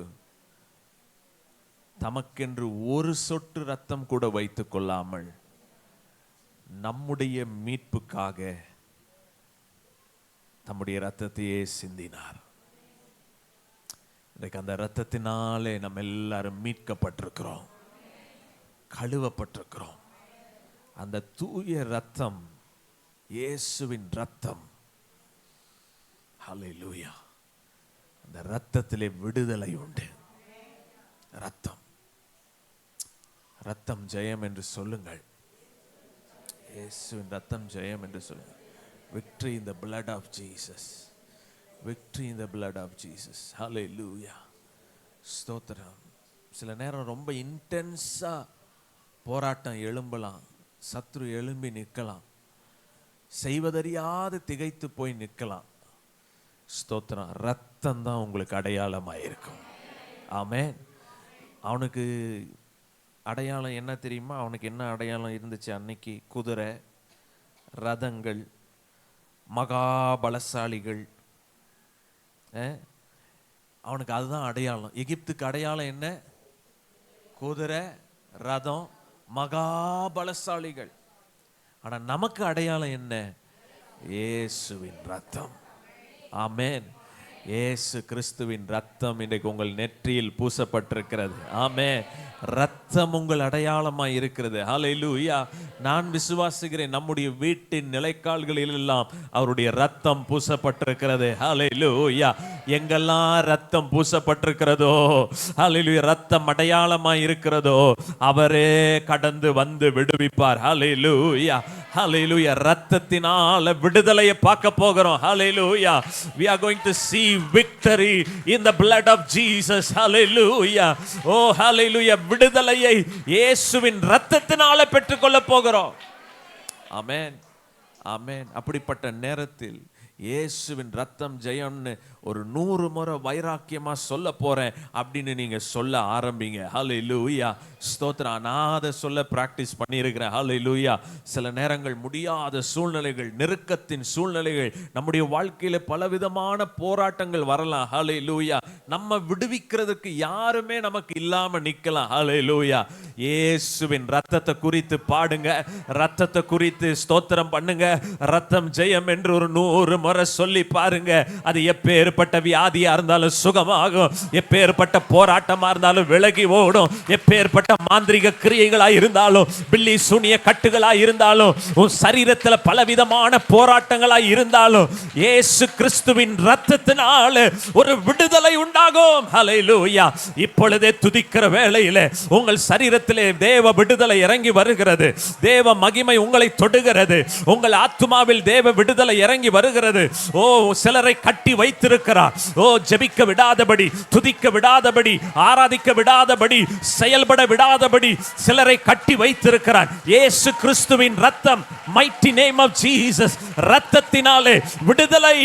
தமக்கென்று ஒரு சொட்டு ரத்தம் கூட வைத்துக் கொள்ளாமல் நம்முடைய மீட்புக்காக தம்முடைய ரத்தத்தையே சிந்தினார். இன்றைக்கு அந்த ரத்தத்தினாலே நம்ம எல்லாரும் மீட்கப்பட்டிருக்கிறோம், கழுவப்பட்டிருக்கிறோம். அந்த தூய ரத்தம் இயேசுவின் ரத்தம். ஹல்லேலூயா. அந்த ரத்தத்திலே விடுதலை உண்டு. ரத்தம், ரத்தம் ஜெயம் என்று சொல்லுங்கள். இயேசுவின் ரத்தம் ஜெயம் என்று சொல்லுங்கள். Victory in the blood of Jesus. Victory in the blood of Jesus. Hallelujah. ஸ்தோத்திரம். சில நேரம் ரொம்ப இன்டென்ஸா போராட்டம் எழும்பலாம், சத்ரு எழும்பி நிற்கலாம், செய்வதறியாது திகைத்து போய் நிற்கலாம். ஸ்தோத்திரம். ரத்தம் தான் உங்களுக்கு அடையாளமாயிருக்கும். ஆமென். அவனுக்கு அடையாளம் என்ன தெரியுமா? அவனுக்கு என்ன அடையாளம் இருந்துச்சு அன்னைக்கு? குதிரை, ரதங்கள், மகாபலசாலிகள். அவனுக்கு அதுதான் அடையாளம். எகிப்துக்கு அடையாளம் என்ன? குதிரை, ரதம், மகாபலசாலிகள். ஆனா நமக்கு அடையாளம் என்ன? இயேசுவின் ரத்தம். ஆமென். இயேசு கிறிஸ்துவின் ரத்தம் இன்றைக்கு உங்கள் நெற்றியில் பூசப்பட்டிருக்கிறது. ஆமென். ரத்தம் உங்கள் அடையாளமாய் இருக்கிறது. ஹல்லேலூயா. நான் விசுவாசிக்கிறேன், நம்முடைய வீட்டின் நிலைக்கால்களில் எல்லாம் அவருடைய ரத்தம் பூசப்பட்டிருக்கிறது. ஹல்லேலூயா. எங்கெல்லாம் ரத்தம் பூசப்பட்டிருக்கிறதோ, ஹல்லேலூயா, ரத்தம் அடையாளமாய் இருக்கிறதோ, அவரே கடந்து வந்து விடுவிப்பார். ஹல்லேலூயா. ஹல்லேலூயா. ரத்தத்தினால விடுதலையை பார்க்க போகிறோம். ஹல்லேலூயா. We are going to see victory in the blood of Jesus. Hallelujah. Oh hallelujah. விடுதலையை இயேசுவின் இரத்தத்தினால பெற்றுக்கொள்ள போகிறோம். ஆமென். ஆமென். அப்படிப்பட்ட நேரத்தில் இயேசுவின் ரத்தம் ஜெயம்னு ஒரு 100 முறை வைராக்கியமா சொல்ல போறேன் அப்படின்னு நீங்க சொல்ல ஆரம்பிங்க. ஹல்லேலூயா. ஸ்தோத்திரம். நான் அதை சொல்ல பிராக்டிஸ் பண்ணியிருக்கிறேன். ஹல்லேலூயா. சில நேரங்கள் முடியாத சூழ்நிலைகள், நெருக்கத்தின் சூழ்நிலைகள், நம்முடைய வாழ்க்கையில பலவிதமான போராட்டங்கள் வரலாம். ஹல்லேலூயா. நம்ம விடுவிக்கிறதுக்கு யாருமே நமக்கு இல்லாம நிக்கலாம். ஹல்லேலூயா. இயேசுவின் ரத்தத்தை குறித்து பாடுங்க, ரத்தத்தை குறித்து ஸ்தோத்திரம் பண்ணுங்க. ரத்தம் ஜெயம் என்று ஒரு 100 முறை சொல்லி பாருங்க. அது எப்பேற்பட்ட வியாதியா இருந்தாலும் சுகமாகும், எப்பேற்பட்ட போராட்டமா இருந்தாலும் விலகி ஓடும், எப்பேற்பட்ட மாந்திரிக கிரியைகளா இருந்தாலும், பில்லி சூனிய கட்டுகளா இருந்தாலும், உன் சரீரத்துல பலவிதமான போராட்டங்களா இருந்தாலும், இயேசு கிறிஸ்துவின் ரத்தத்தினால ஒரு விடுதலை உண்டாகும். ஹல்லேலூயா. இப்பொழுதே துதிக்கிற வேளையிலே உங்கள் சரீரத்திலே தேவ விடுதலை இறங்கி வருகிறது. தேவ மகிமை உங்களை தொடுகிறது. உங்கள் ஆத்துமாவில் தேவ விடுதலை இறங்கி வருகிறது. ஓ, சிலரை கட்டி வைத்திருக்க வைத்திருக்கிறார். ஓ, ஜெபிக்க விடாதபடி, துதிக்க விடாதபடி, ஆராதிக்க விடாதபடி, செயல்பட விடாதபடி சிலரை கட்டி வைத்திருக்கிறார். இயேசு கிறிஸ்துவின் ரத்தம், mighty name of Jesus, ரத்தத்தினாலே விடுதலை,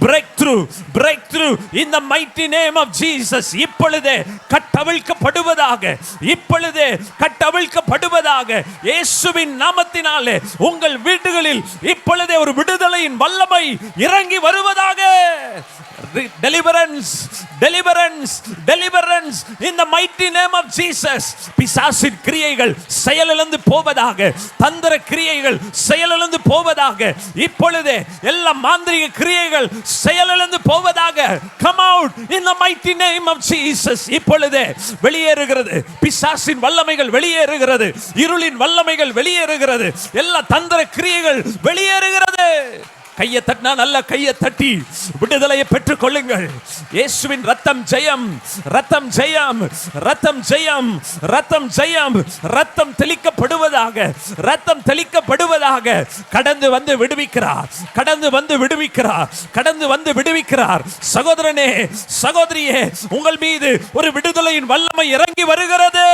breakthrough in the mighty name of Jesus. இப்பொழுதே கட்டவிழ்க்கப்படுவதாக, இப்பொழுதே கட்டவிழ்க்கப்படுவதாக. இயேசுவின் நாமத்தினாலே உங்கள் வீடுகளில் இப்பொழுதே ஒரு விடுதலையின் வல்லமை இறங்கி வருவதாக. Deliverance, deliverance, deliverance in the mighty name of Jesus. பிசாசின் கிரியைகள் செயலிழந்து போவதாக, தந்திர கிரியைகள் செயலிழந்து போவதாக. இப்பொழுதே எல்லா மாந்திரிக கிரியைகள் செயலிழந்து போவதாக. Come out in the mighty name of Jesus. இப்பொழுதே வெளியேறுகிறது பிசாசின் வல்லமைகள், வெளியேறுகிறது இருளின் வல்லமைகள், வெளியேறுகிறது எல்லா தந்திர கிரியைகள் வெளியேறுகிறது. கையை தட்டினா நல்ல கையை தட்டி விடுதலையை பெற்றுக் கொள்ளுங்கள். இயேசுவின் ரத்தம் ஜெயம், ரத்தம் ஜெயம், ரத்தம் ஜெயம், ரத்தம் ஜெயம். ரத்தம் தெளிக்கப்படுவதாக, ரத்தம் தெளிக்கப்படுவதாக. கடந்து வந்து விடுவிக்கிறார், கடந்து வந்து விடுவிக்கிறார், கடந்து வந்து விடுவிக்கிறார். சகோதரனே, சகோதரியே, உங்கள் மீது ஒரு விடுதலையின் வல்லமை இறங்கி வருகிறது.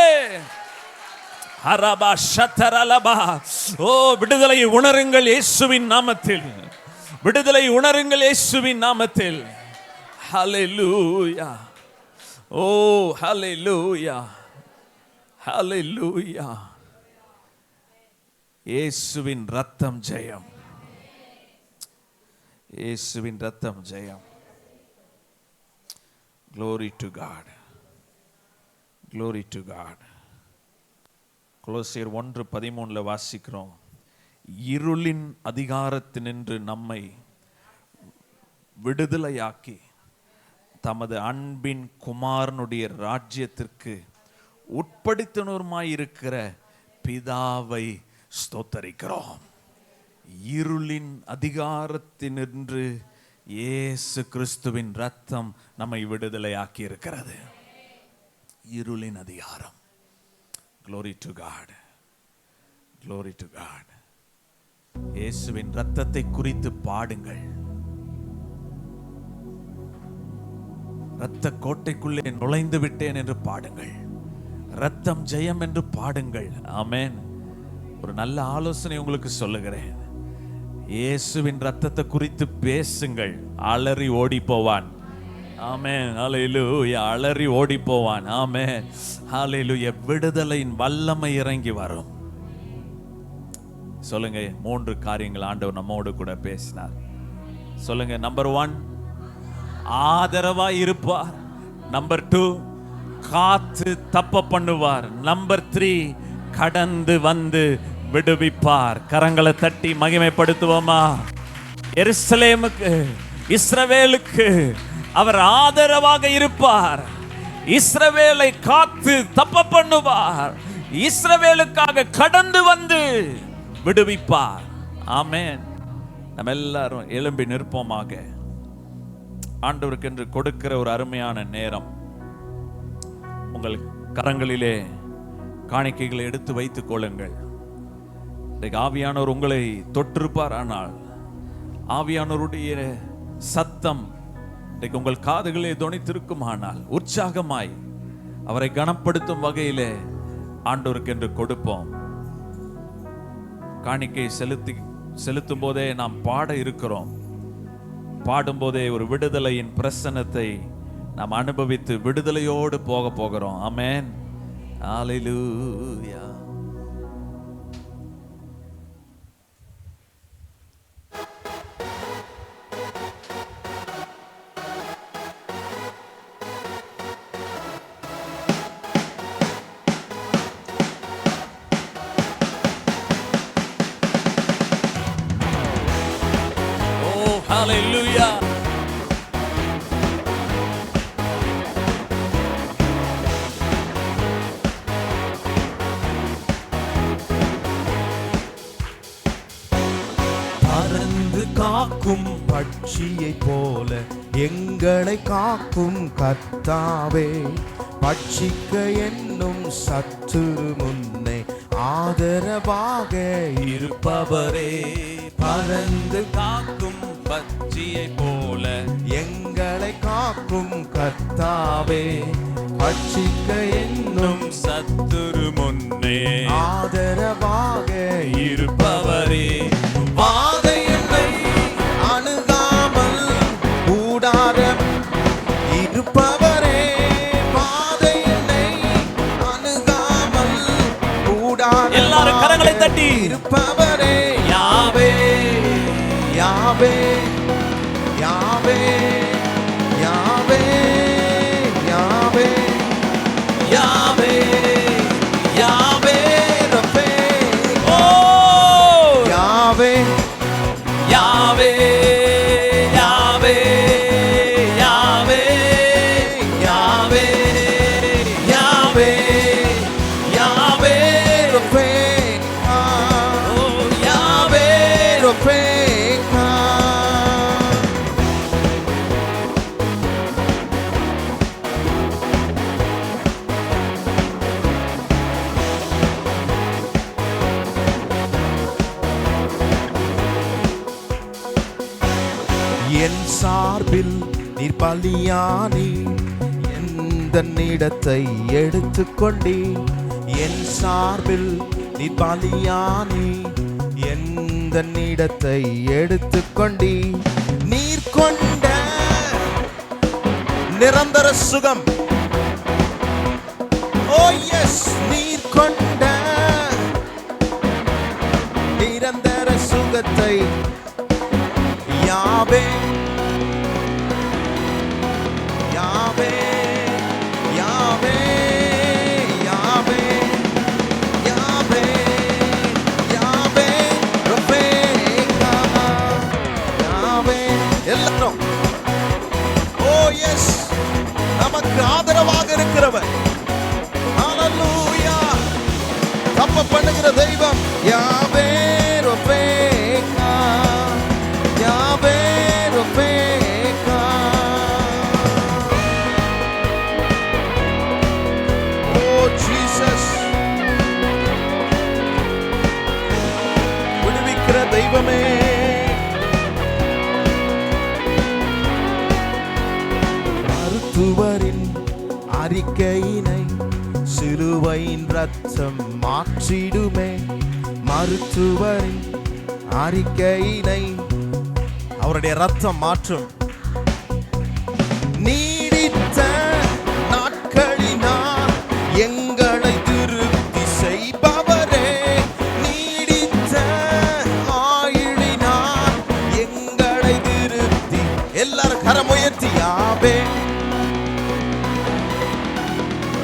அரபா ஷத்தரலபா. ஓ, விடுதலை உணருங்கள் இயேசுவின் நாமத்தில், விடுதலை உணருங்கள் இயேசுவின் நாமத்தில். ஹல்லேலூயா. ஓ, ஹல்லேலூயா, ஹல்லேலூயா. இயேசுவின் ரத்தம் ஜெயம், இயேசுவின் ரத்தம் ஜெயம். Glory to God, glory to God. கொலோசியர் 1:13 வாசிக்கிறோம். இருளின் அதிகாரத்தினின்று நம்மை விடுதலையாக்கி தமது அன்பின் குமாரனுடைய ராஜ்யத்திற்கு உட்படுத்தினருமாயிருக்கிற பிதாவை ஸ்தோத்தரிக்கிறோம். இருளின் அதிகாரத்தினின்று இயேசு கிறிஸ்துவின் ரத்தம் நம்மை விடுதலையாக்கி இருக்கிறது. இருளின் அதிகாரம். Glory to God, glory to God. இயேசுவின் ரத்தத்தை குறித்து பாடுங்கள். இரத்த கோட்டைக்குள்ளே நுழைந்து விட்டேன் என்று பாடுங்கள். ரத்தம் ஜெயம் என்று பாடுங்கள். ஆமென். ஒரு நல்ல ஆலோசனை உங்களுக்கு சொல்லுகிறேன். இயேசுவின் ரத்தத்தை குறித்து பேசுங்கள். அலறி ஓடி போவான். ஆமென். ஹல்லேலூயா. அலறி ஓடி போவான். ஆமென். ஹல்லேலூயா. விடுதலையின் வல்லமை இறங்கி வரும். சொல்லுங்க, 3 காரியங்கள் ஆண்டவர் நம்மோடு கூட பேசினார். சொல்லுங்க. நம்பர் 1, ஆதரவா இருப்பார். நம்பர் 2, காத்து தப்ப பண்ணுவார். நம்பர் 3, கடந்து வந்து விடுவிப்பார். கரங்களை தட்டி மகிமைப்படுத்துவோமா? எருசலேமுக்கு, இஸ்ரவேலுக்கு அவர் ஆதரவாக இருப்பார். இஸ்ரவேலை காத்து தப்ப பண்ணுவார். இஸ்ரவேலுக்காக கடந்து வந்து விடுவிப்பார். ஆமென். நம்ம எல்லாரும் எழும்பி நிற்போமாக. ஆண்டவருக்கு என்று கொடுக்கிற ஒரு அருமையான நேரம். உங்கள் கரங்களிலே காணிக்கைகளை எடுத்து வைத்துக் கொள்ளுங்கள். ஆவியானவர் உங்களை தொற்றிருப்பார். ஆனால் ஆவியானவருடைய சத்தம் உங்கள் காதுகளே தொனித்திருக்கும். ஆனால் உற்சாகமாய் அவரை கனப்படுத்தும் வகையிலே ஆண்டவருக்கு என்று கொடுப்போம். காணிக்கை செலுத்தும் போதே நாம் பாட இருக்கிறோம். பாடும்போதே ஒரு விடுதலையின் பிரசன்னத்தை நாம் அனுபவித்து விடுதலையோடு போக போகிறோம். ஆமென். ஹல்லேலூயா. Hallelujah. பறந்து காக்கும் பட்சியை போல எங்களை காக்கும் கர்த்தாவே, பட்சிக்க என்னும் சத்துரு முன்னே ஆதரவாக இருப்பவரே, பறந்து காக்கும் பட்சியை போல எங்களை காக்கும் கர்த்தாவே, பட்சிக்க என்னும் சத்துரு முன்னே ஆதரவாக இருப்பவரே. வாதை என்னை அணுகாமல் கூடாரம் இருப்பவரே, வாதை என்னை அணுகாமல் கூடாரம் எல்லாரும் கரங்களை தட்டி இருப்பவரே. யாவே யாவே யாவே யாவே யாவே யாவே யாவே ரப்பே. ஓ யாவே யாவே யாவே யாவே யாவே யாவே யாவே ரப்பே. ஓ யாவே ரப்பே. என் சார்பில் நீர் பலியானி, எந்த இடத்தை எடுத்துக்கொண்டே. என் சார்பில் நீர் பலியானி, எந்த இடத்தை எடுத்துக்கொண்டே. நீர் கொண்ட நிரந்தர சுகம், ஓ எஸ், நீர் கொண்ட நிரந்தர சுகத்தை யாவே யாவே யாவே யாவே யாவே யாவே ரப்பேகா. யாவே எல்லாரும் ஓ எஸ், நமக்கு ஆதரவாக இருக்கிறவர். ஹல்லேலூயா. தப்ப பண்ணுகிற தெய்வம் யாவே ரப்பேகா. யாவே ரப்பேகா. ஓ ஜீசஸ், விடுவிக்கிற தெய்வமே. மருத்துவரின் அறிக்கையினை சிலுவையின் ரத்தம் மாற்றிடுமே. மருத்துவரின் அறிக்கையினை அவருடைய ரத்தம் மாற்றும். நீடித்த நாட்களினால் எங்களை திருப்தி செய்பவரே, நீடித்த ஆயுளினால் எங்களை திருப்தி. எல்லாரும் கரம் உயர்த்தி யாவே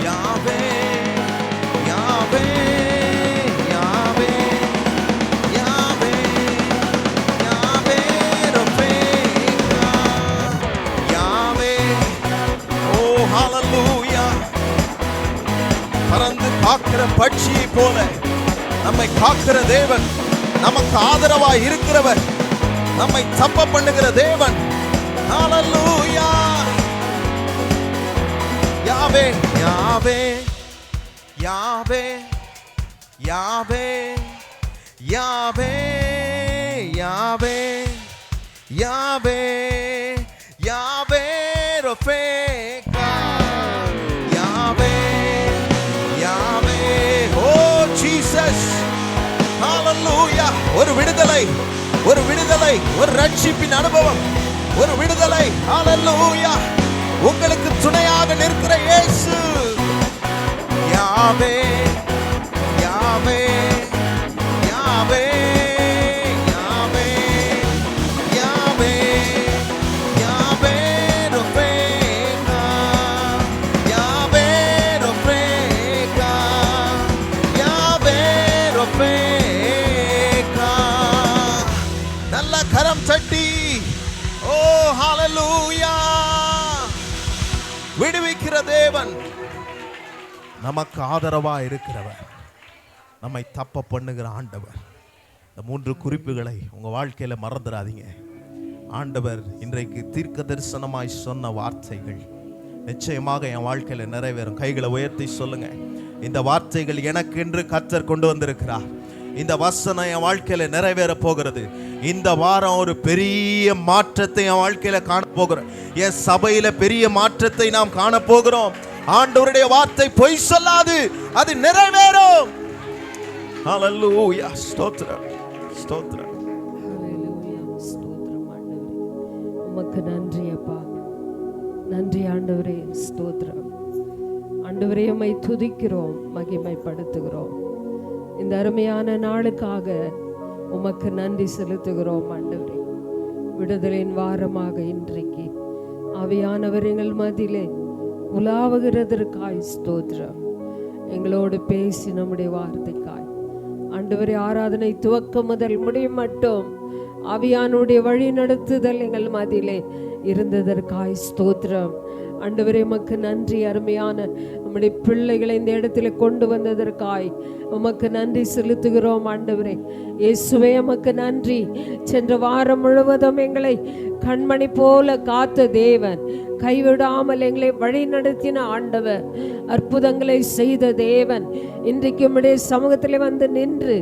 யாவே யாவே யாவே யாவே யாவே ரப்பேகா. யாவே ஓ ஹல்லேலூயா. பறந்து காக்கிற பட்சியை போல நம்மை காக்கிற தேவன், நமக்கு ஆதரவாய் இருக்கிறவர், நம்மை தப்ப பண்ணுகிற தேவன். ஹல்லேலூயா. யாவே யாவே யாவே யாவே யாவே யாவே யாவே யாவே ரப்பேகா. யாவே யாவே ஓ ஜீசஸ். ஹல்லேலூயா. ஒரு விடுதலை, ஒரு விடுதலை, ஒரு ரட்சிப்பின் அனுபவம், ஒரு விடுதலை. ஹல்லேலூயா. உங்களுக்கு துணையாக நிற்கிற இயேசு. யாவே யாவே யாவே யாவே யாவே யாவே ரப்பேகா. யாவே ரப்பேகா. யாவே ரப்பேகா. நல்ல கரம் தட்டி ஓ ஹல்லேலூயா. விடுவிக்கிற தேவன், நமக்கு ஆதரவா இருக்கிறவர், நம்மை தப்ப பண்ணுகிற ஆண்டவர். இந்த 3 குறிப்புகளை உங்க வாழ்க்கையில மறந்துடாதீங்க. ஆண்டவர் இன்றைக்கு தீர்க்க தரிசனமாய் சொன்ன வார்த்தைகள் நிச்சயமாக என் வாழ்க்கையில நிறைவேறும். கைகளை உயர்த்தி சொல்லுங்க, இந்த வார்த்தைகள் எனக்கு என்று கர்த்தர் கொண்டு வந்திருக்கிறார். இந்த வசனம் என் வாழ்க்கையில நிறைவேற போகிறது. இந்த வாரம் ஒரு பெரிய மாற்றத்தை என் வாழ்க்கையில காண போகிறோம். என் சபையில பெரிய மாற்றத்தை நாம் காண போகிறோம். ஆண்டவருடைய வார்த்தை பொய் சொல்லாது, அது நிறைவேறும். ஹல்லேலூயா. ஸ்தோத்திரம், ஸ்தோத்திரம். ஹல்லேலூயா. ஸ்தோத்திரம் ஆண்டவரே, உமக்கு நன்றி அப்பா. நன்றி ஆண்டவரே, ஸ்தோத்திரம் ஆண்டவரே. உம்மை துதிக்கிறோம், மகிமைப்படுத்துகிறோம். இந்த அருமையான நாளுக்காக உமக்கு நன்றி செலுத்துகிறோம் ஆண்டவரே. விடுதலின் வாரமாக இன்றைக்கு ஆவியானவர் எங்கள் மத்தியிலே உலாவுகிறதற்காய் ஸ்தோத்திரம். எங்களோடு பேசி நம்முடைய வார்த்தைக்காய் ஆண்டவரே, ஆராதனை துவக்கம் முதல் முடியும் மட்டும் ஆவியானுடைய வழி நடத்துதல் எங்கள் மத்தியிலே இருந்ததற்காய் ஸ்தோத்திரம் ஆண்டவரே. உமக்கு நன்றி. அருமையான நம்முடைய பிள்ளைகளை இந்த இடத்துல கொண்டு வந்ததற்காய் உமக்கு நன்றி செலுத்துகிறோம் ஆண்டவரே. இயேசுவே உமக்கு நன்றி. சென்ற வாரம் முழுவதும் எங்களை கண்மணி போல காத்த தேவன், கைவிடாமல் எங்களை வழி நடத்தின ஆண்டவர், அற்புதங்களை செய்த தேவன், இன்றைக்கு உம்முடைய சமூகத்தில் வந்து நின்று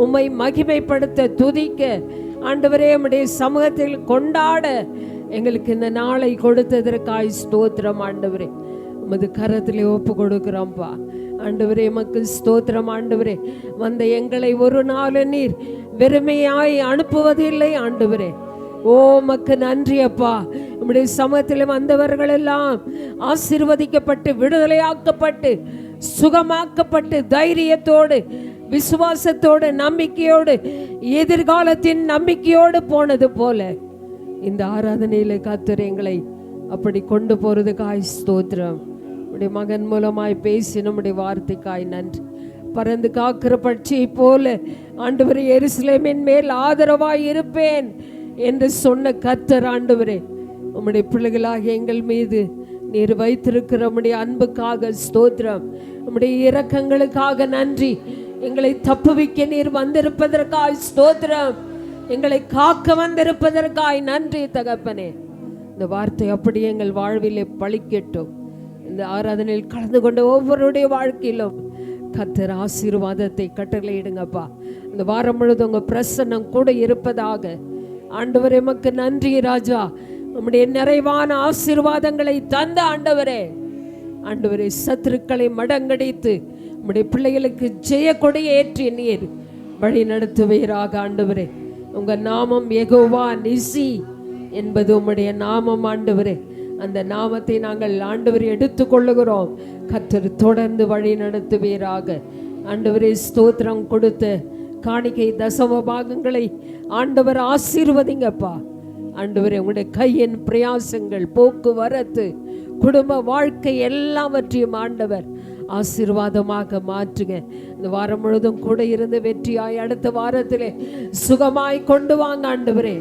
உம்மை மகிமைப்படுத்த, துதிக்க ஆண்டவரே, உம்முடைய சமூகத்தில் கொண்டாட எங்களுக்கு இந்த நாளை கொடுத்ததற்காய் ஸ்தோத்திரம் ஆண்டவரே. உமது கரத்திலே ஒப்பு கொடுக்கிறோம்ப்பா ஆண்டவரே. எமக்கு ஸ்தோத்திரம் ஆண்டவரே. வந்த எங்களை ஒரு நாள் நீர் வெறுமையாய் அனுப்புவதில்லை ஆண்டவரே. ஓ உமக்கு நன்றி அப்பா. உம்முடைய சமூகத்தில் வந்தவர்கள் எல்லாம் ஆசீர்வதிக்கப்பட்டு, விடுதலையாக்கப்பட்டு, சுகமாக்கப்பட்டு, தைரியத்தோடு, விசுவாசத்தோடு, நம்பிக்கையோடு, எதிர்காலத்தின் நம்பிக்கையோடு போனது போல இந்த ஆராதனையில கர்த்தர் எங்களை அப்படி கொண்டு போறதுக்காய் ஸ்தோத்திரம். உடைய மகன் மூலமாய் பேசி நம்முடைய வார்த்தைக்காய் நன்றி. பறந்து காக்கிற பட்சியை போல ஆண்டவரே, எருசலேமின் மேல் ஆதரவாய் இருப்பேன் என்று சொன்ன கர்த்தர் ஆண்டவரே, உம்முடைய பிள்ளைகளாக எங்கள் மீது நீர் வைத்திருக்கிற உம்முடைய அன்புக்காக ஸ்தோத்திரம். உம்முடைய இரக்கங்களுக்காக நன்றி. எங்களை தப்புவிக்க நீர் வந்திருப்பதற்காய் ஸ்தோத்திரம். எங்களை காக்க வந்திருப்பதற்காய் நன்றி தகப்பனே. இந்த வார்த்தை அப்படி எங்கள் வாழ்விலே பலிக்கட்டும். இந்த ஆராதனையில் கலந்து கொண்ட ஒவ்வொருடைய வாழ்க்கையிலும் கர்த்தர் ஆசீர்வாதத்தை கட்டளையிடுங்கப்பா. இந்த வாரம் முழுவதும் உங்க பிரசன்னம் கூட இருப்பதாக ஆண்டவரே. எமக்கு நன்றி ராஜா. உம்முடைய நிறைவான ஆசீர்வாதங்களை தந்த ஆண்டவரே, ஆண்டவரே, சத்துருக்களை மடங்கடித்து உம்முடைய பிள்ளைகளுக்கு ஜெய கொடியை ஏற்றி நீர் வழி நடத்துவீராக ஆண்டவரே. உங்க நாமம் யெகோவா நிசி என்பது உம்முடைய நாமம் ஆண்டவரே. அந்த நாமத்தை நாங்கள் ஆண்டவரை எடுத்துக்கொள்ளுகிறோம். கர்த்தர் தொடர்ந்து வழி நடத்துவீராக ஆண்டவரே. ஸ்தோத்திரம் கொடுத்த காணிக்கை தசம பாகங்களை ஆண்டவர் ஆசீர்வதிங்கப்பா ஆண்டவரே. உங்களுடைய கையின் பிரயாசங்கள், போக்குவரத்து, குடும்ப வாழ்க்கை எல்லாவற்றையும் ஆண்டவர் ஆசீர்வாதமாக மாற்றுங்க. இந்த வாரம் முழுதும் கூட இருந்து வெற்றியாய் அடுத்த வாரத்திலே சுகமாய் கொண்டு வாங்க ஆண்டவரே.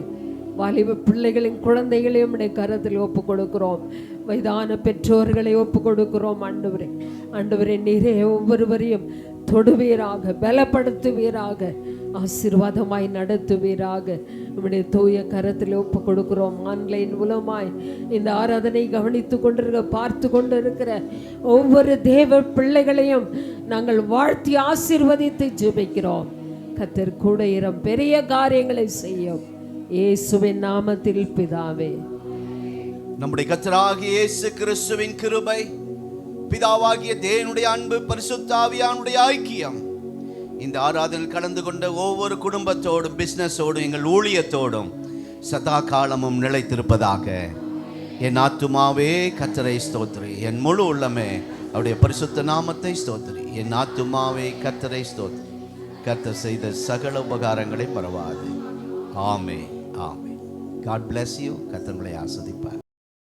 வாலிப பிள்ளைகளின் குழந்தைகளையும் உடைய கரத்தில் ஒப்பு கொடுக்கிறோம். வயதான பெற்றோர்களை ஒப்பு கொடுக்கிறோம் ஆண்டவரே. ஆண்டவரே, நீரே ஒவ்வொருவரையும் தொடுவீராக, பலப்படுத்துவீராக, ஆசீர்வாதமாய் நடத்துவீராக. நம்முடைய தூய கரத்தில் ஒப்பு கொடுக்கிறோம். ஆன்லைன் மூலமாய் இந்த ஆராதனை கவனித்து கொண்டிருக்க, பார்த்து கொண்டிருக்கிற ஒவ்வொரு தேவ பிள்ளைகளையும் நாங்கள் வாழ்த்தி ஆசீர்வதித்து ஜெபிக்கிறோம். கர்த்தர் கூட இரம் பெரிய காரியங்களை செய்யும். இயேசுவின் நாமத்தில் பிதாவே. நம்முடைய கர்த்தராகிய இயேசு கிறிஸ்துவின் கிருபை, பிதாவாகிய தேவனுடைய அன்பு, பரிசுத்த ஆவியானுடைய ஐக்கியம் இந்த ஆராதனையில் கலந்து கொண்ட ஒவ்வொரு குடும்பத்தோடும், பிசினஸோடும், எங்கள் ஊழியத்தோடும் சதா காலமும் நிலைத்திருப்பதாக. என் ஆத்துமாவே கர்த்தரை ஸ்தோத்திரி, என் முழு உள்ளமே அவருடைய பரிசுத்த நாமத்தை ஸ்தோத்திரி. என் ஆத்துமாவே கர்த்தரை ஸ்தோத்திரி, கர்த்தர் செய்த சகல உபகாரங்களை மறவாது. ஆமே, ஆமே. God bless you. கர்த்தர் உங்களை ஆசீர்வதிப்பார்.